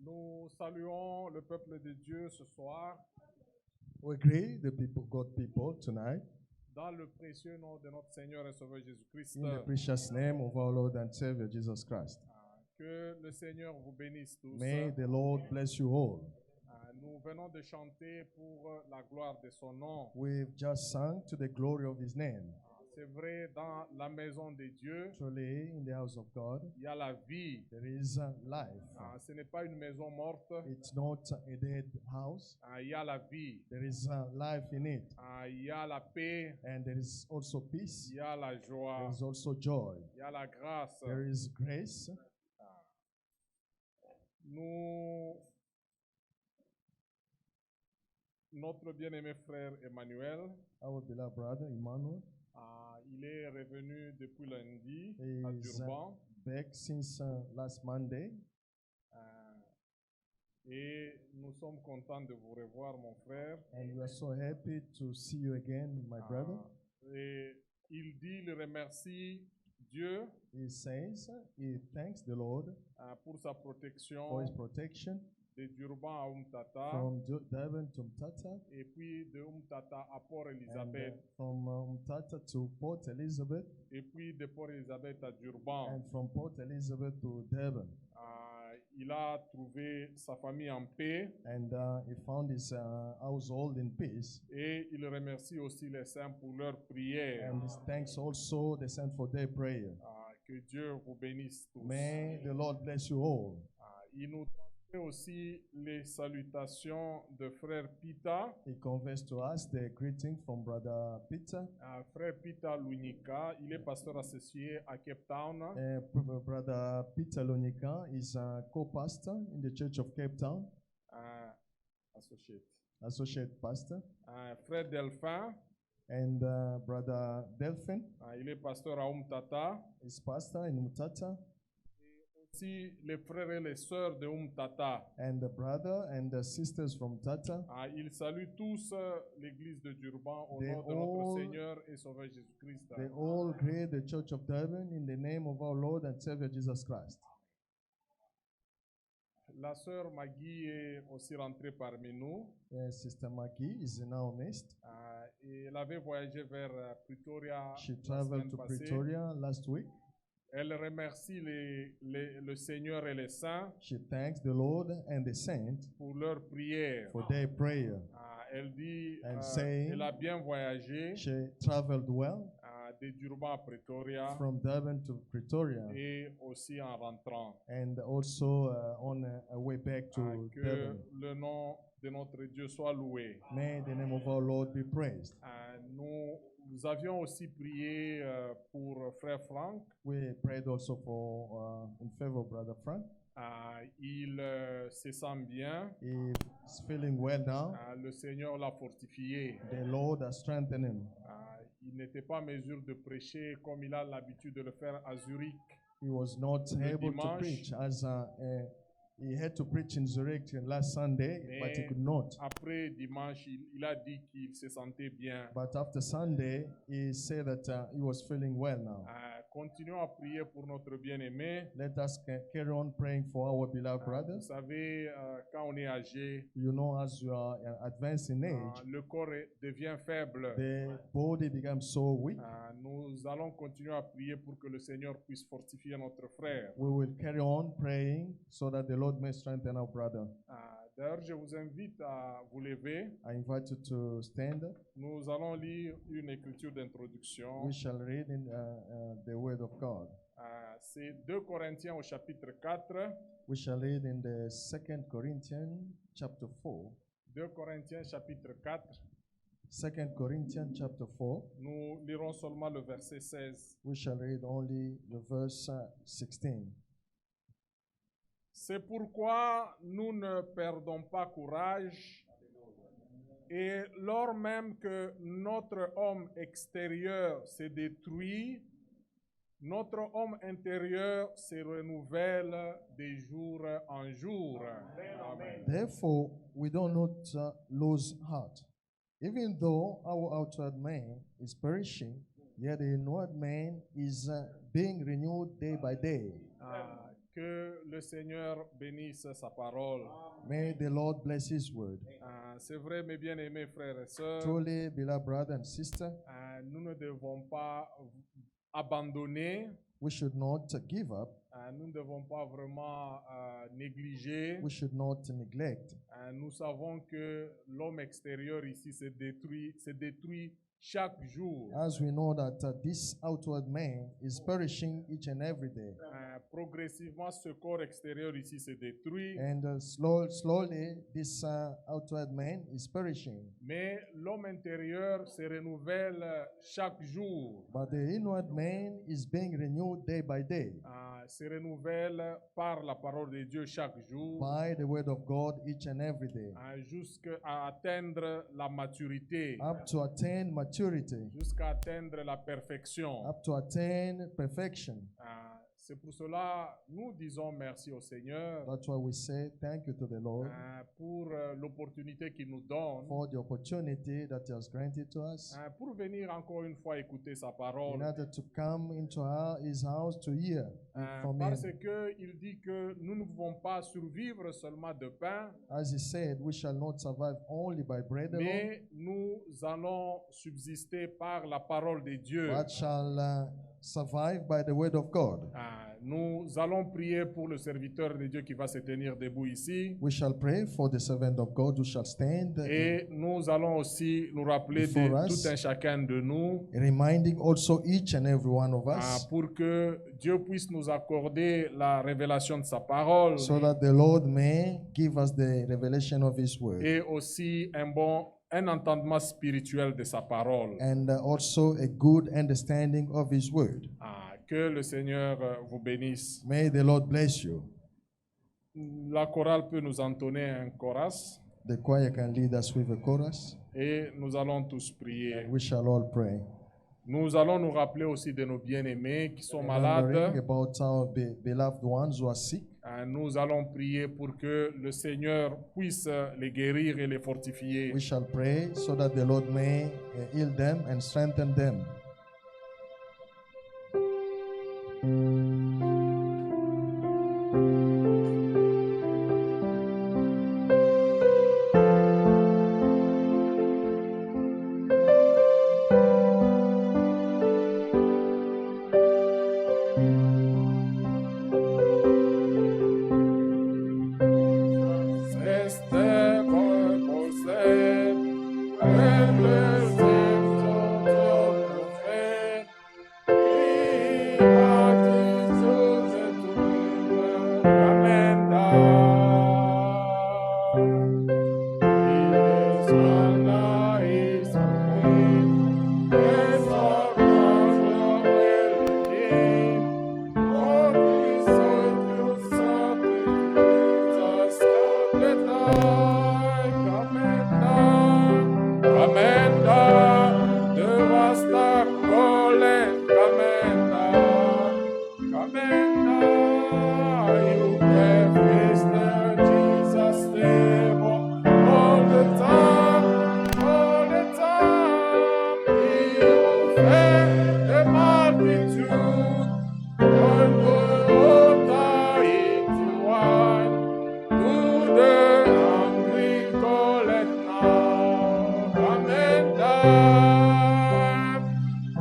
Nous saluons le peuple de Dieu ce soir We greet the people, God people tonight dans le précieux nom de notre Seigneur et Sauveur Jésus-Christ. in the precious name of our Lord and Savior Jesus Christ. Que le Seigneur vous bénisse tous. May the Lord bless you all. Nous venons de chanter pour la gloire de son nom. We've just sung to the glory of His name. C'est vrai, dans la maison de Dieu, Truly, in the house of God, il y a la vie. there is life. Ce n'est pas une maison morte. It's not a dead house. Il y a la vie. There is life in it. Il y a la paix. And there is also peace. Il y a la There joie. is also joy. Il y a la grâce. There is grace. Notre bien-aimé frère Emmanuel, Our beloved brother Emmanuel il est revenu depuis lundi à is Durban. back since last Monday. Et nous sommes contents de vous revoir, mon frère. And we are so happy to see you again, my brother. Et il remercie Dieu He says he thanks the Lord pour sa for protection his protection de Durban à Umtata from Durban to Umtata et puis de Umtata à Port and Elizabeth from Umtata to Port Elizabeth et puis de Port Elizabeth à Durban. and from Port Elizabeth to Durban. Il a trouvé sa famille en paix And he found his household in peace. et il remercie aussi les saints pour leur prière. And he thanks also the saints for their prayer. Que Dieu vous bénisse tous. May the Lord bless you all. Il nous transmet aussi les salutations de frère Pita. He conveys to us the greeting from Brother Peter. Frère Pita Lunika, il est pasteur associé à Cape Town. Brother Peter Lonika is a co-pastor in the Church of Cape Town, associate pastor. Frère Delphin, And Brother Delphin il est pasteur à Umtata. is pastor in Mutata. Aussi les frères et les sœurs de Umtata. And the brother and the sisters from Tata. Ils saluent tous l'église de Durban au They nom de notre all- Seigneur et Sauveur Jésus-Christ. They all greet the Church of Durban in the name of our Lord and Savior Jesus Christ. La sœur Maggie est aussi rentrée parmi nous. Sister Maggie is in our midst. Et elle avait voyagé vers Pretoria She la traveled semaine to passée. Pretoria last week. Elle remercie le Seigneur et les saints She thanks the Lord and the saints pour leur prière. for their prayer. Elle dit And saying- elle a bien voyagé She traveled well de Durban à Pretoria from Durban to Pretoria et aussi en rentrant. and also on a way back to Que Durban. le nom de notre Dieu soit loué. May the name of our Lord be praised. Nous avions aussi prié pour frère Franck. We prayed also for in favor of Brother Frank. Il se sent bien. He's feeling well now. Le Seigneur l'a fortifié. The Lord has strengthened him. Il n'était pas en mesure de prêcher comme il a l'habitude de le faire à Zurich. He was not Le able to dimanche. preach as he had to preach in Zurich last Sunday, but he Mais could not. après dimanche, il a dit qu'il se sentait bien. But after Sunday, he said that he was feeling well now. Continuons à prier pour notre bien-aimé. Let us carry on praying for our beloved Vous brothers. savez, quand on est âgé, You know, as you are advanced in age, le corps devient faible. the body becomes so weak. Nous allons continuer à prier pour que le Seigneur puisse fortifier notre frère. We will carry on praying so that the Lord may strengthen our brother. D'ailleurs, je vous invite à vous lever. I invite you to stand. Nous allons lire une écriture d'introduction. We shall read in the Word of God. C'est 2 Corinthiens au chapitre 4. We shall read in the 2 Corinthians chapter 4. 2 Corinthiens chapitre 4. 2 Corinthians chapter 4. Nous lirons seulement le verset 16. We shall read only the verse 16. C'est pourquoi nous ne perdons pas courage et lors même que notre homme extérieur se détruit, notre homme intérieur se renouvelle de jour en jour. Amen. Therefore, we do not lose heart. Even though our outward man is perishing, yet the inward man is being renewed day by day. Que le Seigneur bénisse sa parole. May the Lord bless His word. C'est vrai, mes bien-aimés frères et sœurs, Truly, beloved brother and sister, nous ne devons pas abandonner, we should not give up. nous ne devons pas vraiment négliger. We should not neglect. Nous savons que l'homme extérieur ici se détruit chaque jour. As we know that this outward man is perishing each and every day. Progressivement, ce corps extérieur ici se détruit. And slowly, this outward man is perishing. Mais l'homme intérieur se renouvelle chaque jour. But the inward man is being renewed day by day. Se renouvelle par la parole de Dieu chaque jour. By the word of God each and every day. Jusqu'à atteindre la maturité. Up to attain maturity. Jusqu'à atteindre la perfection. Up to attain perfection. C'est pour cela nous disons merci au Seigneur. That's why we say thank you to the Lord pour l'opportunité qu'il nous donne. For the opportunity that He has granted to us. Pour venir encore une fois écouter sa parole. In order to come into His house to hear from Him. Parce que il dit que nous ne pouvons pas survivre seulement de pain. As He said, we shall not survive only by bread alone. Mais nous allons subsister par la parole de Dieu. But shall survive by the word of God. Nous allons prier pour le serviteur de Dieu qui va se tenir debout ici. We shall pray for the servant of God who shall stand. Et nous allons aussi nous rappeler de tout un chacun de nous. Reminding also each and every one of us. Pour que Dieu puisse nous accorder la révélation de sa parole. So that the Lord may give us the revelation of His word. Et aussi un entendement spirituel de sa parole. And also a good understanding of His word. Que le Seigneur vous bénisse. May the Lord bless you. La chorale peut nous entonner un chorus. The choir can lead us with a chorus. Et nous allons tous prier. And we shall all pray. Nous allons nous rappeler aussi de nos bien-aimés qui sont malades. About our beloved ones who are sick. Nous allons prier pour que le Seigneur puisse les guérir et les fortifier. We shall pray so that the Lord may heal them and strengthen them.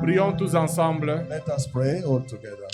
Prions tous ensemble. Let us pray all together.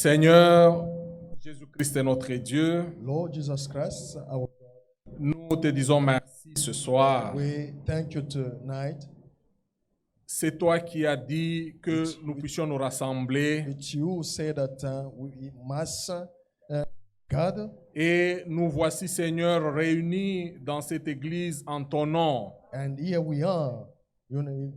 Seigneur, Jésus-Christ est notre Dieu. Lord Jesus Christ, Nous te disons merci ce soir. we thank you tonight. C'est toi qui as dit que nous puissions nous rassembler It's you who say that we must gather. et nous voici, Seigneur, réunis dans cette église en ton nom. And here we are,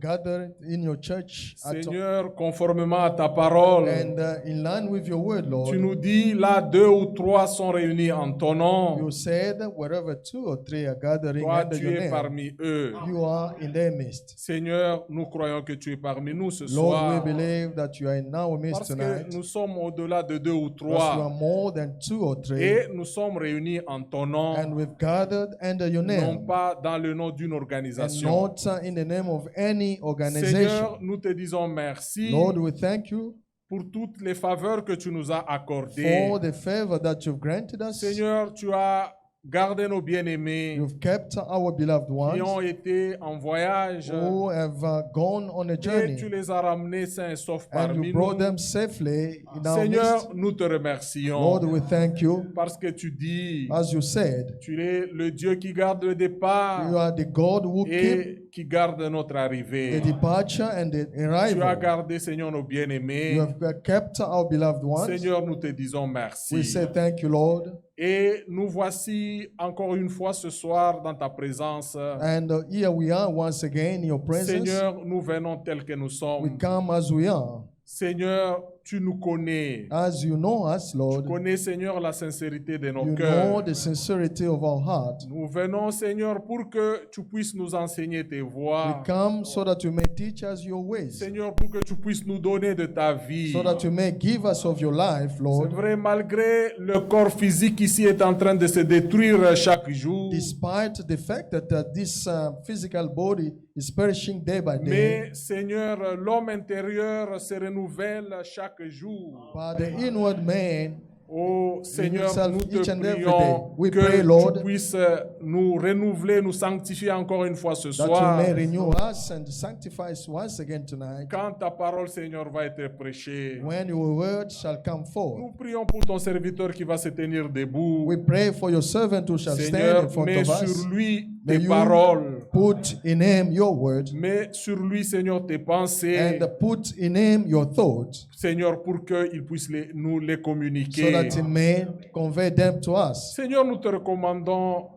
gathered in your church. Seigneur, conformément à ta parole, And in line with your word, Lord, tu nous dis là 2 ou 3 sont réunis en ton nom. you said wherever 2 or 3 are gathering Toi, under tu your es name, parmi eux. you are in their midst. Seigneur, nous croyons que tu es parmi nous ce Lord, we soir. believe that you are in our midst Parce que tonight. nous sommes au-delà de 2 ou Because you are 3. more than 2 or 3. Et nous sommes réunis en ton nom, And we've gathered under your non name. pas dans le nom d'une And organisation. not in the name of any organization. Seigneur, nous te disons merci Lord, we thank you pour toutes les faveurs que tu nous as accordées. for the favor that you've granted us. Seigneur, tu as gardé nos bien-aimés You've kept our beloved qui ont ones été en voyage who have gone on a et tu journey, les as ramenés sains et saufs and parmi you nous. brought them safely in our Seigneur, midst. nous te remercions Lord, we thank you. parce que tu dis, As you said, tu es le Dieu qui garde le you départ are the God who keep et qui garde notre the arrivée. departure and the Tu as arrival. gardé, Seigneur, nos bien-aimés. You have kept our beloved ones. Seigneur, nous te disons We merci. say thank you, Lord. Et nous voici encore une fois ce soir dans ta présence. And here we are once again in your presence. Seigneur, nous venons tels que nous We sommes. come as we are. Seigneur, tu nous connais. As you know us, Tu Lord, connais, Seigneur, la sincérité de nos you know cœurs. the sincerity of our heart. Nous venons, Seigneur, pour que tu puisses nous enseigner tes We voies. come so that you may teach us your ways, Seigneur, pour que tu puisses nous donner de ta vie. so that you may give us of your life, C'est Lord. vrai, malgré le corps physique ici est en train de se détruire chaque jour. Despite the fact that this physical body is perishing day by day, Mais, Seigneur, l'homme intérieur se renouvelle chaque jour. but the inward man, Oh Seigneur, himself nous te each and every prions day. We que pray, Lord, tu puisses nous renouveler, nous sanctifier encore une fois ce that soir. you may renew us and sanctify us once again tonight. Quand ta parole, Seigneur, va être prêchée. When your word shall come forth, Nous prions pour ton serviteur qui va se tenir debout. we pray for your servant who shall stand Seigneur, in front mets of us. sur lui May tes you paroles. put in him your word, Mets sur lui, Seigneur, tes pensées. and put in him your thoughts, Seigneur, pour qu'il puisse nous les so communiquer. that he may convey them to us. Seigneur, nous te recommandons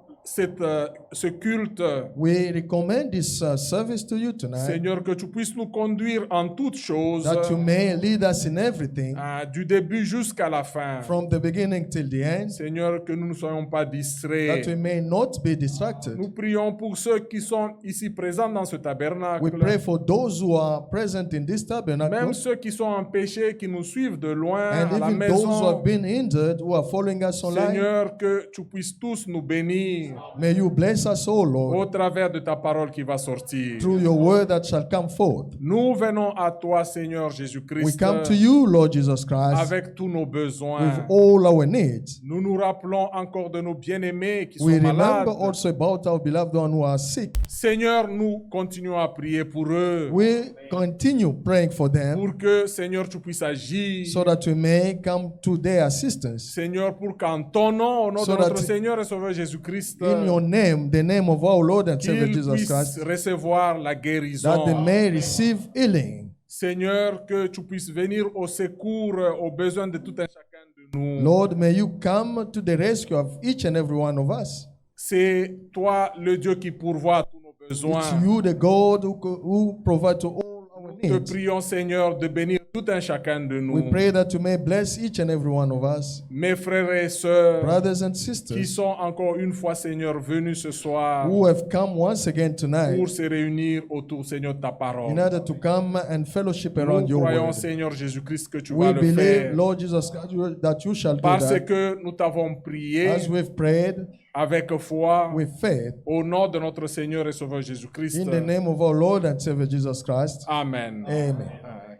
ce culte. We recommend this service to you tonight, Seigneur, que tu puisses nous conduire en toutes choses, that you may lead us in everything, du début jusqu'à la fin. from the beginning till the end, Seigneur, que nous ne soyons pas that distraits. we may not be distracted. Nous prions pour ceux qui sont ici présents dans ce We tabernacle, pray for those who are present in this tabernacle, même ceux qui sont en péché, qui nous suivent de loin and à la even those who maison. have been injured, who are following us online. Seigneur, que tu puisses tous nous bénir May you bless us all, au Lord, travers de ta parole qui va sortir. through your word that shall come forth. Nous venons à toi, Seigneur We Jésus-Christ, come to you, Lord Jesus Christ, avec tous nos with besoins. all our needs. Nous nous rappelons encore de nos bien-aimés qui We sont malades. remember also about our beloved ones who are sick. Seigneur, nous continuons à prier pour eux, We continue praying for them pour que, Seigneur, tu puisses agir. so that we may come to their assistance. Seigneur, pour qu'en ton nom, au nom So de notre that Seigneur et Sauveur Jésus-Christ, In your name, the name of our Lord and Savior qu'ils Jesus puissent Christ, recevoir la that they guérison. may receive healing. Seigneur, que tu puisses venir au secours, aux besoins de tout un chacun de nous. Lord, may you come to the rescue of each and every one of us. C'est toi le Dieu qui pourvoit à tous nos It's besoins. you, the God who provide to all our Te needs. prions, Seigneur, de bénir tout un chacun de We nous. pray that you may bless each and every one of us, Mes frères et sœurs brothers and qui sisters, sont encore une fois, Seigneur, venus ce soir who have come once again tonight pour se réunir autour, Seigneur, de ta parole. in order to come and fellowship around Nous your croyons, word. Seigneur Jésus-Christ, que tu We vas le believe, faire. Lord Jesus Christ, that you shall do Parce that. que nous t'avons prié As we've prayed avec foi with faith, au nom de notre Seigneur et Sauveur Jésus-Christ. in the name of our Lord and Savior Jesus Christ. Amen. Amen.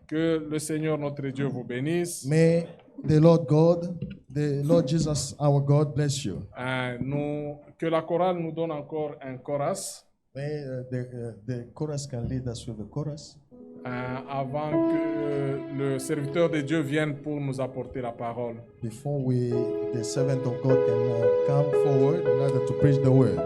Que le Seigneur, notre Dieu, vous bénisse. May the Lord God, the Lord Jesus, our God, bless you. Que la chorale nous donne encore un chorus. May the chorus can lead us with the chorus. avant que le serviteur de Dieu vienne pour nous apporter la parole. Before the servant of God can come forward in order to preach the word.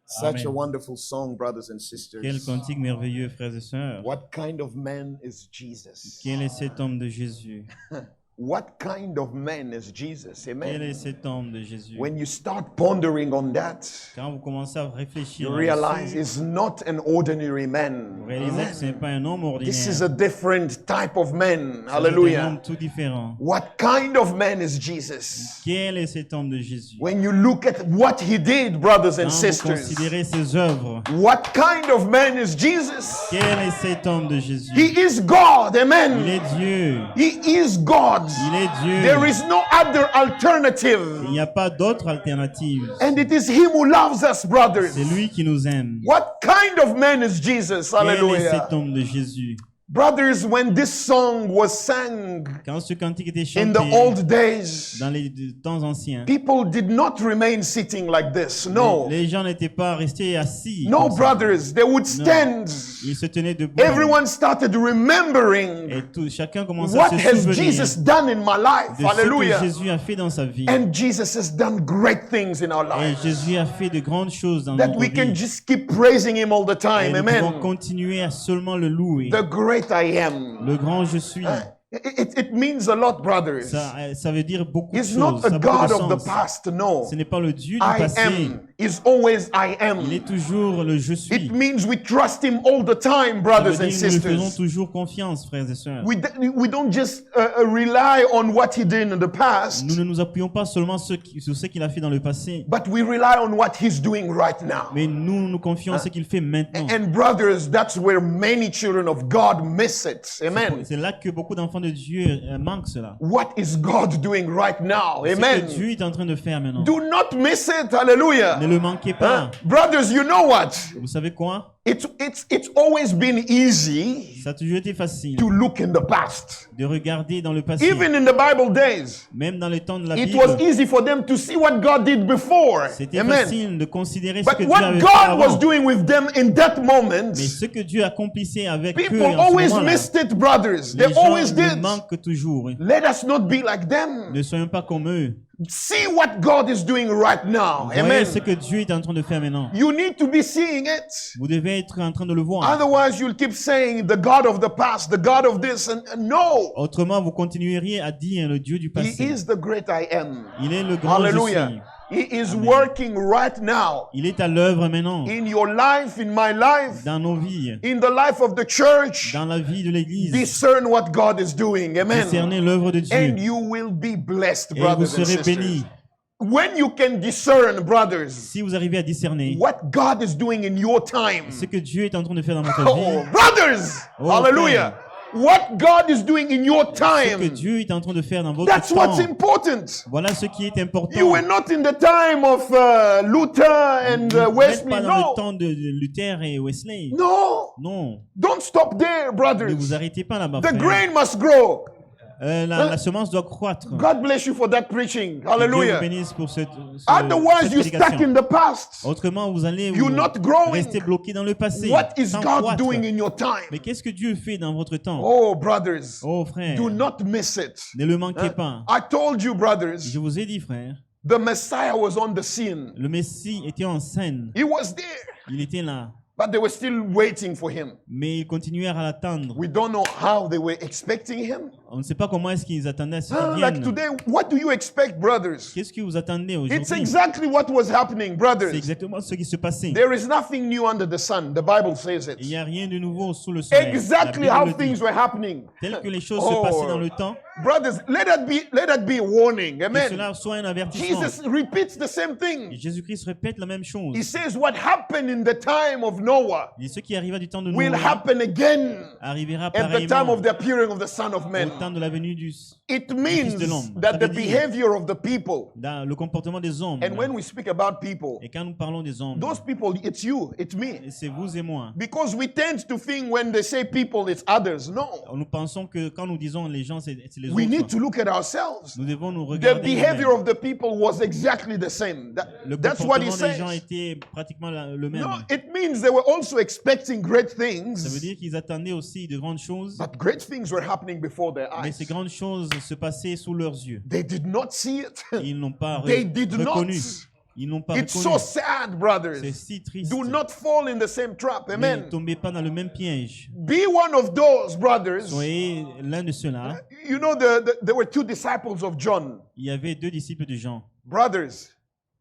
Such a wonderful song, brothers and sisters. Quel cantique merveilleux, frères et sœurs. What kind of man is Jesus? Quel est cet homme de Jésus? What kind of man is Jesus? Quel Amen. est cet homme de Jésus? When you start pondering on that, Quand vous commencez à réfléchir, you realize it's not an ordinary vous man. réalisez que ce n'est pas un homme ordinaire. This is a different type of man. C'est un Hallelujah. homme tout différent. What kind of man is Jesus? Quel est cet homme de Jésus? When you look at what he did, brothers and Quand vous sisters, considérez ses œuvres, what kind of man is Jesus? quel est cet homme de Jésus? He is God. Il Amen. est Dieu. He is God. Il est Dieu. There is no other alternative. Il n'y a pas d'autre alternative. And it is him who loves us, brothers. C'est lui qui nous aime. What kind of man is Jesus? Quel est Hallelujah. cet homme de Jésus? Brothers, when this song was sang Quand ce cantique était in the chanté old days, dans les temps anciens, people did not remain sitting like this. No. les gens n'étaient pas restés assis. No, comme ça. brothers, they would stand. Ils se tenaient debout. Everyone started remembering Et chacun commençait à what se has souvenir Jesus done in my life. de ce Hallelujah. que Jésus a fait dans sa vie. And Jesus has done great things in our Et lives Jésus a fait de grandes choses dans that notre we can vie. just keep praising him all the Et time. nous pouvons Amen. continuer à seulement le louer. The great I am. Le grand je suis. It means a lot, brothers. Ça veut dire beaucoup de He's choses. not Ça a a beaucoup God de of the sens. past, no. Ce n'est pas le Dieu du I passé. am. is always I am. Il est toujours le je suis. It means we trust him all the time, Ça brothers veut and dire que nous lui faisons sisters. toujours confiance, frères et sœurs. We don't just rely on what he did in the past, Nous ne nous appuyons pas seulement sur ce qu'il a fait dans le passé, but we rely on what he's doing right now. mais nous nous confions en ce qu'il fait maintenant. And brothers, that's where many children of God miss it. Amen. C'est là que beaucoup d'enfants de Dieu manquent cela. What is God doing right now? C'est ce Amen. que Dieu est en train de faire maintenant. Do not miss it. Hallelujah. Ne le manquez pas. Brothers, you know what? Vous savez quoi? It's always been easy Ça a toujours été facile to look in the past. de regarder dans le passé. Even in the Bible days, Même dans le temps de la it Bible, was easy for them to see what God did before. c'était Amen. facile de considérer ce que But Dieu what avait fait God was avant. doing with them in that moment, Mais ce que Dieu accomplissait avec people eux en ce always moment-là, missed it, brothers. les They gens always nous did. manquent toujours. Let us not be like them. Ne soyons pas comme eux. See what God is doing right now. Voyez Amen. ce que Dieu est en train de faire maintenant. You need to be seeing it. Vous devez être en train de le voir. Otherwise, you'll keep saying the God of the past, the God of this, and no. Autrement, vous continueriez à dire le Dieu du He passé. is the great I am. Il est le grand je Hallelujah. suis. He is working right now Il est à l'œuvre maintenant in your life, in my life, dans nos vies, in the life of the church. dans la vie de l'Église. Discern what God is doing. Amen. Discernez l'œuvre de Dieu And you will be blessed, et vous brothers and serez sisters. bénis. When you can discern, brothers, Si vous arrivez à discerner what God is doing in your time. ce que Dieu est en train de faire dans votre Oh, vie, brothers! Oh, Hallelujah! What God is doing in your ce que time. Dieu est en train de faire dans votre That's what's temps, important. voilà ce qui est important. You were not in the time of Luther and Vous n'êtes Wesley. pas dans No. le temps de Luther et Wesley. No. Non, Don't stop there, ne brothers. vous arrêtez pas là-bas. The frère. grain must grow. La semence doit croître. God bless you for that preaching. Que Dieu vous Hallelujah. bénisse pour cette Otherwise, you prédication. stuck in the past. Autrement, vous allez You're vous not growing. rester bloqué dans le passé. What is sans God croître. doing in your time? Mais qu'est-ce que Dieu fait dans votre temps? Oh, brothers, Oh frère, do not miss it. ne le manquez pas. I told you, brothers, Je vous ai dit, frère, the Messiah was on the scene. le Messie était en scène. He was there, Il était là. but they were still waiting for him. Mais ils continuèrent à l'attendre. We don't know how they were expecting him. On ne sait pas comment est-ce qu'ils attendaient à ce qu'il Like vienne. today, what do you expect, brothers? Qu'est-ce que vous attendez It's aujourd'hui? exactly what was happening, C'est brothers. exactement ce qui se passait. There is nothing new under the sun. The Bible says Il n'y it. a rien de nouveau sous le soleil. Exactly La how Bible le dit. things were happening. Tel que les choses se passaient dans le temps, Brothers, let that be a warning. que Amen. cela soit un avertissement. Jesus repeats the same Et thing. Jésus-Christ répète la même chose. He says what happened in the time of Noah Et ce qui arriva du temps de will Noé happen again arrivera at the time pareillement of the appearing of the Son of au Man. temps de la venue du It means de l'homme. that Ça the veut dire- behavior of the people, dans le comportement des hommes. and when we speak about people, Et quand nous parlons des hommes, those people, it's you, it's me. et c'est vous et moi. Because we tend to think when they say people, it's others. No. Nous pensons que quand nous disons les gens, c'est les We need autres. to look at ourselves. Nous devons nous The regarder. behavior nous-mêmes. of the people was exactly the same. Le That's what he comportement des gens says. était pratiquement le même. No, it means they were also expecting great Ça veut things, dire qu'ils attendaient aussi de grandes choses, but great things were happening before their mais eyes. ces grandes choses se passaient sous leurs yeux. They did not see it. Ils n'ont pas They did reconnu. not. Ils n'ont pas It's reconnu. so sad, C'est brothers. si triste. Do not fall in the same trap. Ne Amen. tombez pas dans le même piège. Be one of those, brothers. Soyez l'un de ceux-là. You know, there were two disciples of John. Il y avait deux disciples de Jean. Brothers,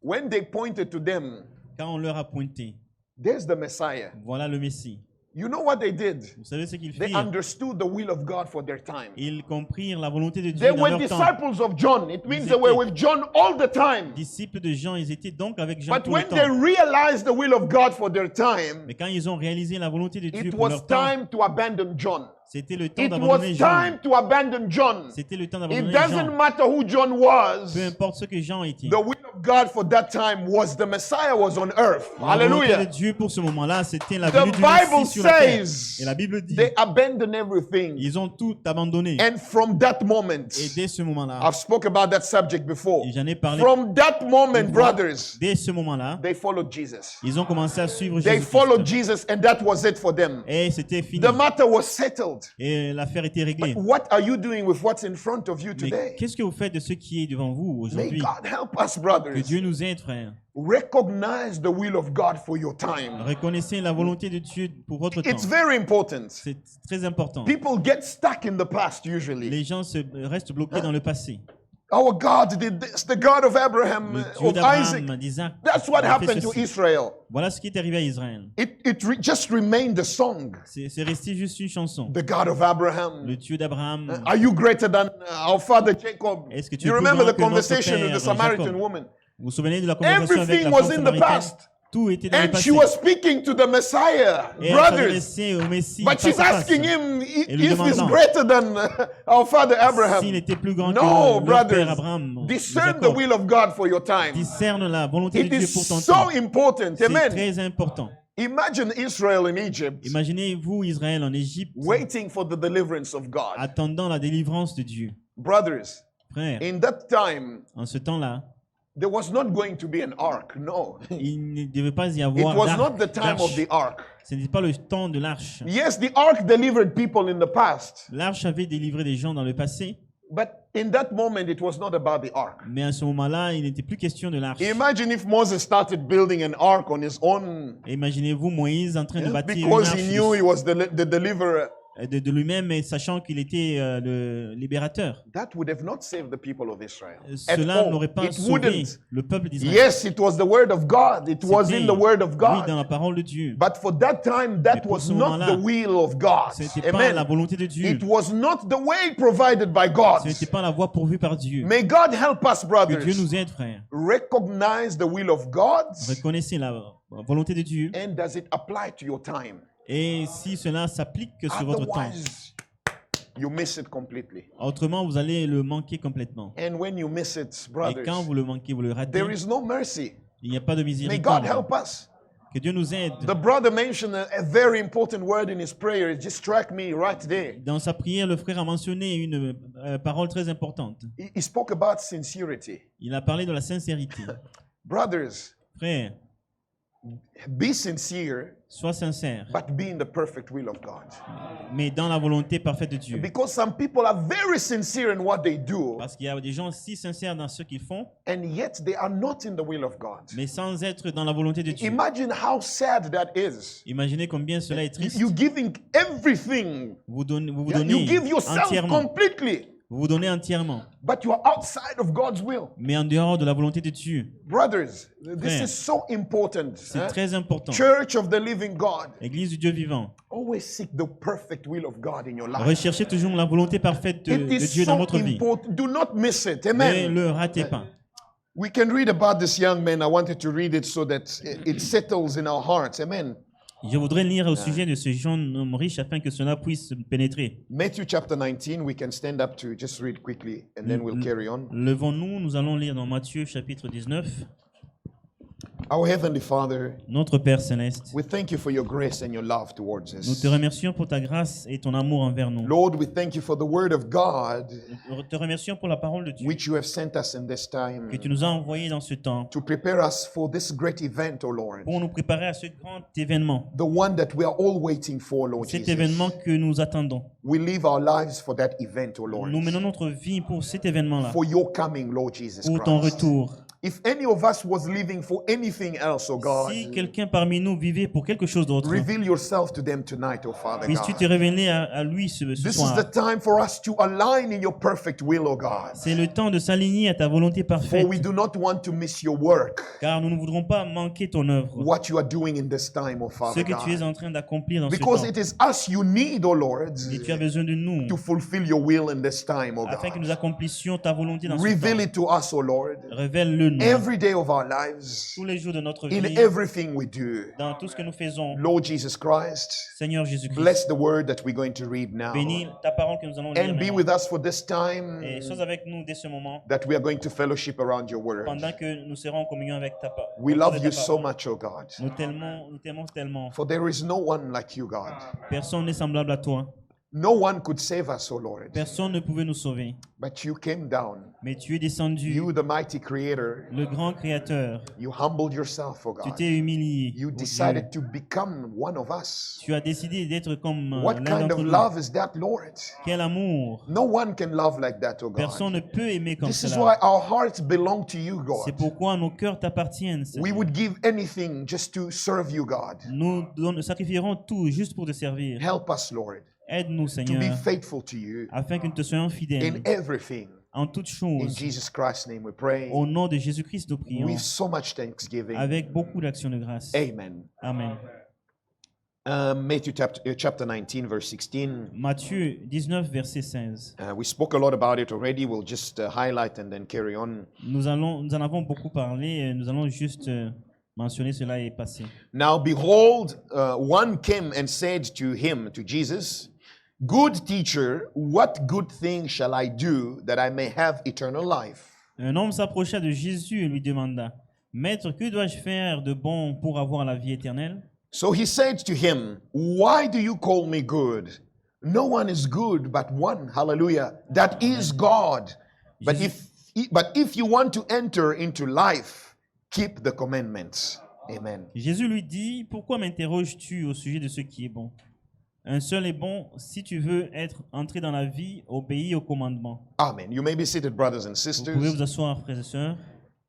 when they pointed to them, Quand on leur a pointé, there's the Messiah. voilà le Messie. You know what they did? Vous savez ce qu'ils They firent? understood the will of God for their time. Ils comprirent la volonté de Dieu They dans were leur temps. disciples of John. It means Ils they were étaient- with John all the time. Disciples de Jean, ils étaient donc avec Jean But tout le when they temps. realized the will of God for their time, Mais quand ils ont réalisé la volonté de Dieu it pour was leur temps, time to abandon John. c'était le temps It was d'abandonner Jean. time to abandon John. C'était le temps It d'abandonner doesn't Jean. matter who John was. Peu importe ce que Jean était. The will of God for that time was the Messiah was on earth. La volonté de Hallelujah. Dieu pour ce moment-là, c'était la The venue du Bible Messie sur la terre. says Et la Bible dit, they abandoned everything. ils ont tout abandonné. And from that moment, Et dès ce moment-là, I've spoke about that subject before. et j'en ai parlé, From that moment, brothers, dès ce moment-là, they followed Jesus. ils ont commencé à suivre They Jésus. followed Jesus, and that was it for them. Et c'était fini. The matter was settled. Et l'affaire était réglée. What are you doing with what's in front of you Mais today? qu'est-ce que vous faites de ce qui est devant vous May aujourd'hui? God help us, Que brothers. Dieu nous aide, frère. Recognize the will of God for your time. Reconnaissez la volonté de Dieu pour votre temps. It's very important. C'est très important. People get stuck in the past usually. Les gens restent bloqués dans le passé. Our God did this, the God of Abraham, Le Dieu of Isaac. d'Abraham, d'Isaac. That's what il a fait happened to ceci. Israel. Voilà ce qui est arrivé à Israël. Just remained a song. C'est resté juste une chanson. The God of Abraham. Le Dieu d'Abraham. Are you greater than our father Jacob? Est-ce que tu es You plus remember grand the que notre conversation with père, the Samaritan Jacob? woman? Vous vous souvenez de la conversation avec Everything la was femme in the samaritaine? past. Tout était dans le And passé. she was speaking to the Messiah, Et elle brothers. s'adressait au Messie But she's face à face. asking him Et lui if he's demandant greater than our father Abraham. s'il était plus grand No, que leur brothers. père Abraham. Discern the Jacob. will of God for your time. Discerne la volonté It de Dieu is pour ton so temps. important. C'est Amen. très important. Imagine Israel in Egypt Imaginez-vous Israël en Égypte waiting for the deliverance of God. attendant la délivrance de Dieu. Brothers, Frère, in that time, en ce temps-là, there was not going to be an ark. No. il ne devait pas y It avoir was not the time of d'arche. the ark. Ce n'était pas le temps de l'arche. Yes, the ark delivered people in the past. L'arche avait délivré des gens dans le passé, But in that moment, it was not about the ark. mais à ce moment-là, il n'était plus question de l'arche. Imagine if Moses started building an ark on his own Imaginez-vous Moïse en train de bâtir une because arche he knew he was the deliverer. de lui-même et sachant qu'il était le libérateur. That would have not saved the people of Israel. At Cela all. n'aurait pas It sauvé wouldn't. le peuple d'Israël. Yes, it was the word of God. It was C'était, in the word of oui, God. dans la parole de Dieu. But for that time, that Mais pour was ce not moment-là, the will of God. Ce n'était pas la Amen. volonté de Dieu. It was not the way provided by God. Ce n'était pas la voie pourvue par Dieu. May God help us, Que Dieu brothers, nous aide, frère. recognize the will of God, Reconnaissez la volonté de Dieu. and does it apply to your time? Et si cela s'applique que sur votre temps, Otherwise, you miss it completely. autrement, vous allez le manquer complètement. And when you miss it, Et brothers, quand vous le manquez, vous le ratez, there is no mercy. il n'y a pas de May God miséricorde. help us. Que Dieu nous aide. The brother mentioned a very important word in his prayer. It just struck me right there. Dans sa prière, le frère a mentionné une parole très importante. He spoke about sincerity. Il a parlé de la sincérité. Brothers, Frère, be sincere, sois sincère, but be in the perfect will of God. mais dans la volonté parfaite de Dieu. Because some people are very sincere in what they do, Parce qu'il y a des gens si sincères dans ce qu'ils font, and yet they are not in the will of God. mais sans être dans la volonté de Dieu. Imagine how sad that is. Imaginez combien cela est triste. You giving everything. Vous vous You donnez give yourself entièrement. completely, Vous vous donnez entièrement, but you are outside of God's will. mais en dehors de la volonté de Dieu. Brothers, this Frère, is so important. C'est très important. Church of the living God. Église du Dieu vivant. Always seek the perfect will of God in your life. Recherchez toujours la volonté parfaite de It is Dieu dans so votre vie. important. Do not miss it. Ne Amen. le ratez pas. We can read about this young man. I wanted to read it so that it settles in our hearts. Amen. Je voudrais lire au sujet de ce jeune homme riche afin que cela puisse pénétrer. Matthew chapter 19. We can stand up to just read quickly and then we'll carry on. Levons-nous, nous allons lire dans Matthieu chapitre 19. Our Heavenly Father, Notre Père céleste, we thank you for your grace and your love towards nous us. te remercions pour ta grâce et ton amour envers nous. Lord, we thank you for the word of God Nous te remercions pour la parole de Dieu which you have sent us in this time que tu nous as envoyé dans ce temps to prepare us for this great event, O Lord. pour nous préparer à ce grand événement. The one that we are all waiting for, Lord Cet Jesus. événement que nous attendons. We live our lives for that event, O Lord. Nous menons notre vie pour cet événement-là, For your coming, Lord Jesus pour ton Christ. retour. If any of us was living for anything else, O God, Si quelqu'un parmi nous vivait pour quelque chose d'autre, reveal yourself to them tonight, O Father puisses-tu te God. révéler à lui ce This is soir. the time for us to align in your perfect will, O God. C'est le temps de s'aligner à ta volonté parfaite, For we do not want to miss your work, car nous ne voudrons pas manquer ton œuvre, what you are doing in this time, O ce Father que tu es God. en train d'accomplir dans ce Because temps. it is us you need, O Lord, Et tu as besoin de nous to fulfill your will in this time, O afin que nous God. accomplissions ta volonté dans ce Reveal temps. it to us, O Lord, Révèle-le nous every day of our lives, tous les jours de notre in vie, everything we do. dans tout ce que nous faisons. Lord Jesus Christ, Seigneur Jésus-Christ, bless the word that we're going to read now. bénis ta parole que nous allons lire And be maintenant. with us for this time Et sois avec nous dès ce moment, that we are going to fellowship around your word. pendant que nous serons en communion avec ta parole. We love you so much, O God. Nous t'aimons tellement. For there is no one like you, God. Personne n'est semblable à toi. No one could save us, O Lord. Personne ne pouvait nous sauver. But you came down. Mais tu es descendu, You, the mighty creator, le grand créateur. you humbled yourself, O Tu God. t'es humilié. You ô Dieu. decided to become one of us. Tu as décidé d'être comme What l'un kind d'entre of nous. love is that, Lord? Quel amour. No one can love like that, O Personne God. ne peut aimer comme This is cela. why our hearts belong to you, C'est God. pourquoi nos cœurs t'appartiennent. We Seigneur. would give anything just to serve you, God. Nous sacrifierons tout juste pour te servir. Help us, Lord, Aide-nous, to Seigneur, be faithful to you afin que nous te soyons in fidèles everything. En toutes In choses, Jesus Christ's name we pray. au nom de Jésus-Christ, nous prions With so much thanksgiving. avec beaucoup d'actions de grâce. Amen. Amen. Matthew chapter 19, verse 16. Matthieu 19, verset 16. We spoke a lot about it already. We'll just highlight and then carry on. Nous en avons beaucoup parlé. Nous allons juste mentionner cela et passer. Now, behold, one came and said to him, to Jesus, "Good teacher, what good thing shall I do that I may have eternal life?" Un homme s'approcha de Jésus et lui demanda, Maître, que dois-je faire de bon pour avoir la vie éternelle? So he said to him, "Why do you call me good? No one is good but one." Hallelujah. That is God. But if you want to enter into life, keep the commandments. Amen. Jésus lui dit, pourquoi m'interroges-tu au sujet de ce qui est bon? Un seul est bon, si tu veux être entré dans la vie, obéis aux commandements. Amen. You may be seated, brothers and Vous pouvez sisters. vous asseoir, frères et sœurs.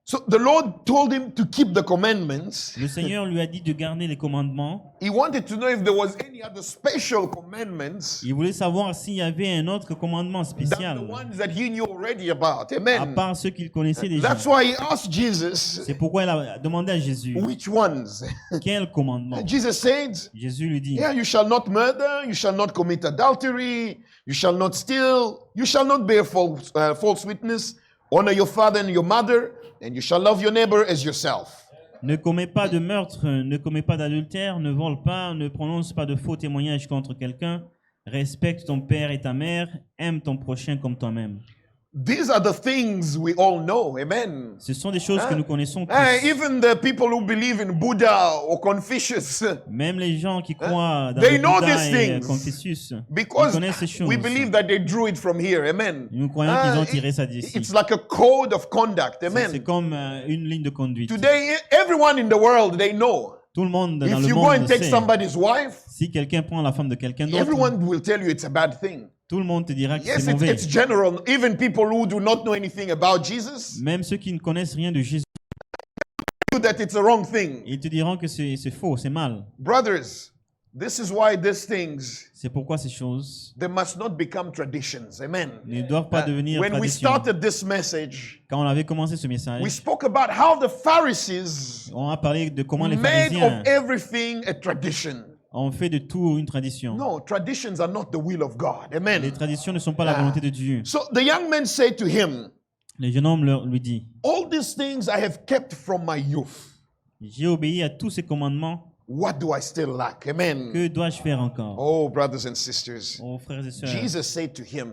So the Lord told him to keep the commandments. Le Seigneur lui a dit de garder les commandements. He wanted to know if there was any other special commandments Il voulait savoir s'il y avait un autre commandement than spécial, the ones that he knew already about. à Amen. part ceux qu'il connaissait déjà. That's why he asked Jesus, C'est pourquoi il a demandé à Jésus, which ones? quel commandement? Jesus said, Jésus lui dit, yeah, you shall not murder, you shall not commit adultery, you shall not steal, you shall not bear false witness, honor your father and your mother, and you shall love your neighbor as yourself. ne commets pas de meurtre, ne commets pas d'adultère, ne vole pas, ne prononce pas de faux témoignages contre quelqu'un, respecte ton père et ta mère, aime ton prochain comme toi-même. These are the things we all know. Amen. Ce sont des choses que nous connaissons tous. Even the people who believe in Buddha or Confucius, Même les gens qui croient dans They le know Bouddha these et things Confucius, ils because connaissent ces choses. we believe that they drew it from here. Amen. Nous croyons qu'ils ont tiré ça d'ici. It's like a code of conduct. C'est Amen. comme une ligne de conduite. Today, everyone in the world, they know. Tout le monde dans If le you go monde and le take sait. somebody's wife, Si quelqu'un prend la femme de quelqu'un d'autre, everyone will tell you it's a bad thing. tout le monde te dira que Yes, c'est mauvais. it's general. Even people who do not know anything about Jesus, Même ceux qui ne connaissent rien de Jésus, that it's a wrong thing. ils te diront que c'est faux, c'est mal. Brothers, this is why these things, C'est pourquoi ces choses they must not become traditions. Amen. ne doivent pas devenir When we tradition. started this message, Quand on avait commencé ce we message, spoke about how the Pharisees on a parlé de comment les made pharisiens of everything a tradition. ont fait de tout une tradition. No, traditions are not the will of God. Les Amen. traditions ne sont pas la volonté de Dieu. So the young man said to him, Le jeune homme lui dit, all these things I have kept from my youth. j'ai obéi à tous ces commandements, What do I still lack? Amen. que dois-je faire encore? Oh, brothers and sisters. Oh frères et sœurs, Jesus said to him,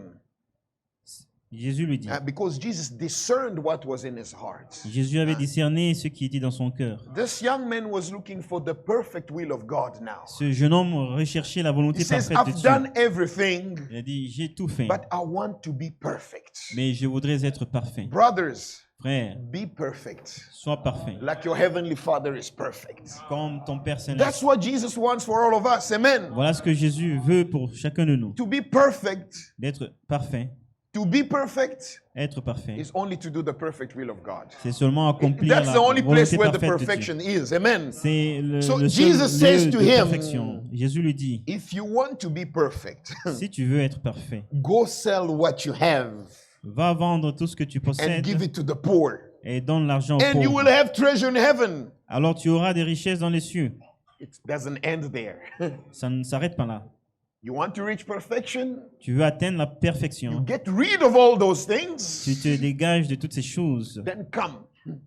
Jésus lui dit, because Jesus discerned what was in his heart. Jésus avait discerné ce qui était dans son cœur. This young man was looking for the perfect will of God now. Ce jeune homme recherchait la He volonté says, parfaite de I've Dieu. done everything, Il a dit, j'ai tout fait, but I want to be perfect. mais je voudrais être parfait. Brothers, Frère, be perfect, sois parfait, like your heavenly Father is perfect. comme ton Père That's céleste. what Jesus wants for all of us. Amen. Voilà ce que Jésus veut pour chacun de nous, To be perfect, d'être parfait. to be perfect Être parfait, is only to do the perfect will of God. c'est seulement accomplir That's la the only place volonté where the parfaite de Dieu. perfection is. Amen. C'est le So seul Jesus says lieu to de him, perfection. Jésus lui dit, If you want to be perfect, si tu veux être parfait, go sell what you have va vendre tout ce que tu and possèdes give it to the poor, et donne l'argent aux and you will pauvres. have treasure in heaven. Alors tu auras des richesses dans les cieux. It doesn't end there. Ça ne s'arrête pas là. You want to reach perfection? Tu veux atteindre la You perfection. get rid of all those Tu things, te dégages de toutes ces choses. then come,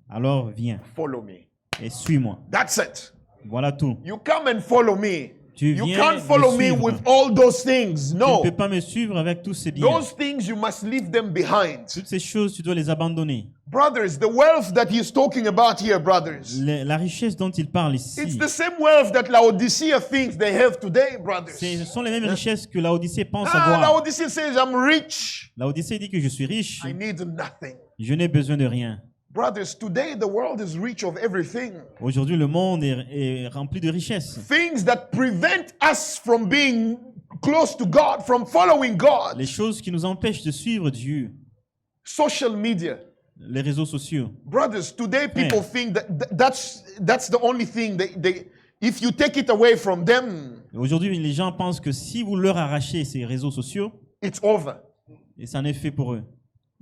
Alors viens follow me. et suis-moi. That's it. Voilà tout. You come and follow me. Tu You viens can't me follow me suivre. with all those things. Tu ne No. peux pas me suivre avec tous ces biens. Those things, you must leave them behind. Toutes ces choses, tu dois les abandonner. Brothers, the wealth that he's talking about here, brothers, La richesse dont il parle it's ici, the same wealth that Laodicea thinks they have today, brothers. ce sont les mêmes richesses que Laodicée pense Ah, avoir. Laodicea says, I'm rich. Laodicée dit que je suis riche, I need nothing. je n'ai besoin de rien. Brothers, today the world is rich of everything. Aujourd'hui, le monde est rempli de richesses. Things that prevent us from being close to God, from following God. Les choses qui nous empêchent de suivre Dieu, Social media. les réseaux sociaux. Brothers, today people think that's the only thing if you take it away from them, Aujourd'hui, les gens pensent que si vous leur arrachez ces réseaux sociaux, it's over. et ça en est fait pour eux.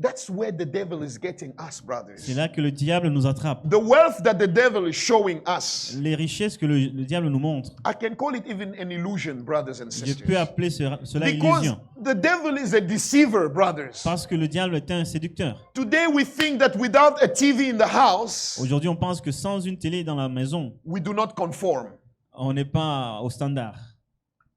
That's where the devil is getting us, C'est brothers. là que le diable nous attrape. The wealth that the devil is showing us, Les richesses que le diable nous montre, I can call it even an illusion, brothers and je sisters. peux appeler cela Because illusion. the devil is a deceiver, brothers. Parce que le diable est un séducteur. Today we think that without a TV in the house, Aujourd'hui, on pense que sans une télé dans la maison, we do not conform. on n'est pas au standard.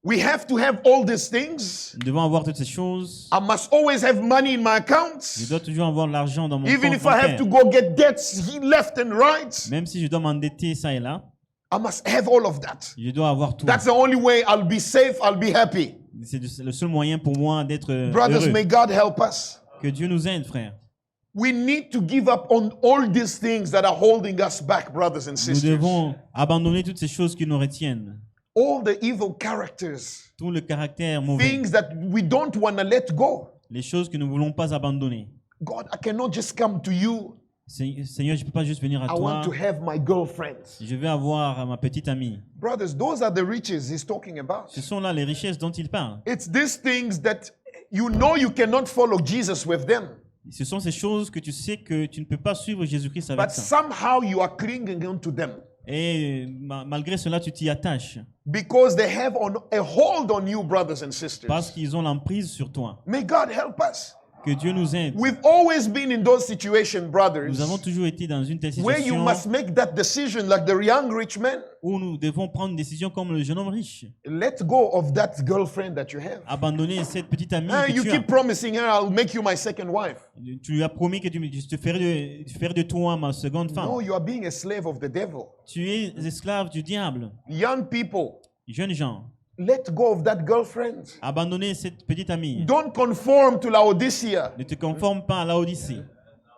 We have to have all these things. Nous devons avoir toutes ces choses. I must always have money in my Je account. dois toujours avoir de l'argent dans mon Even compte if I have to bancaire. go get debts left and right, Même si je dois m'endetter ça et là, I must have all of that. je dois avoir tout. That's the only way I'll be safe, I'll be happy. C'est le seul moyen pour moi d'être Brothers, heureux. may God help us. Que Dieu nous aide, frère. We need to give up on all these things that are holding us back, brothers and Nous sisters. devons abandonner toutes ces choses qui nous retiennent. All the evil characters, Tout le caractère mauvais. things that we don't want to let go. Les choses que nous ne voulons pas abandonner. God, I cannot just come to you. Seigneur, je ne peux pas juste venir à I toi. want to have my girlfriend. Je vais avoir ma petite amie. Brothers, those are the riches he's talking about. Ce sont là les richesses dont il parle. It's these things that you know you cannot follow Jesus with them, Ce sont ces choses que tu sais que tu ne peux pas suivre Jésus-Christ avec but ça. somehow you are clinging onto them Et malgré cela, tu t'y attaches. because they have a hold on you, brothers and Parce sisters. qu'ils ont l'emprise sur toi. May God help us. Que Dieu nous aide. We've always been in those situations, brothers, Nous avons toujours été dans une telle where you situation must make that decision like the young rich man. où nous devons prendre une décision comme le jeune homme riche. Let go of that girlfriend that you have. Abandonner cette petite amie que You tu keep as. promising her, I'll make you my second wife. Tu lui as promis que je te ferai de toi ma seconde femme. No, you are being a slave of the devil. Tu es esclave du diable. Young people, Jeunes gens, let go of that girlfriend. abandonnez cette petite amie. Don't conform to Laodicea. Ne te conforme pas à la Odyssée.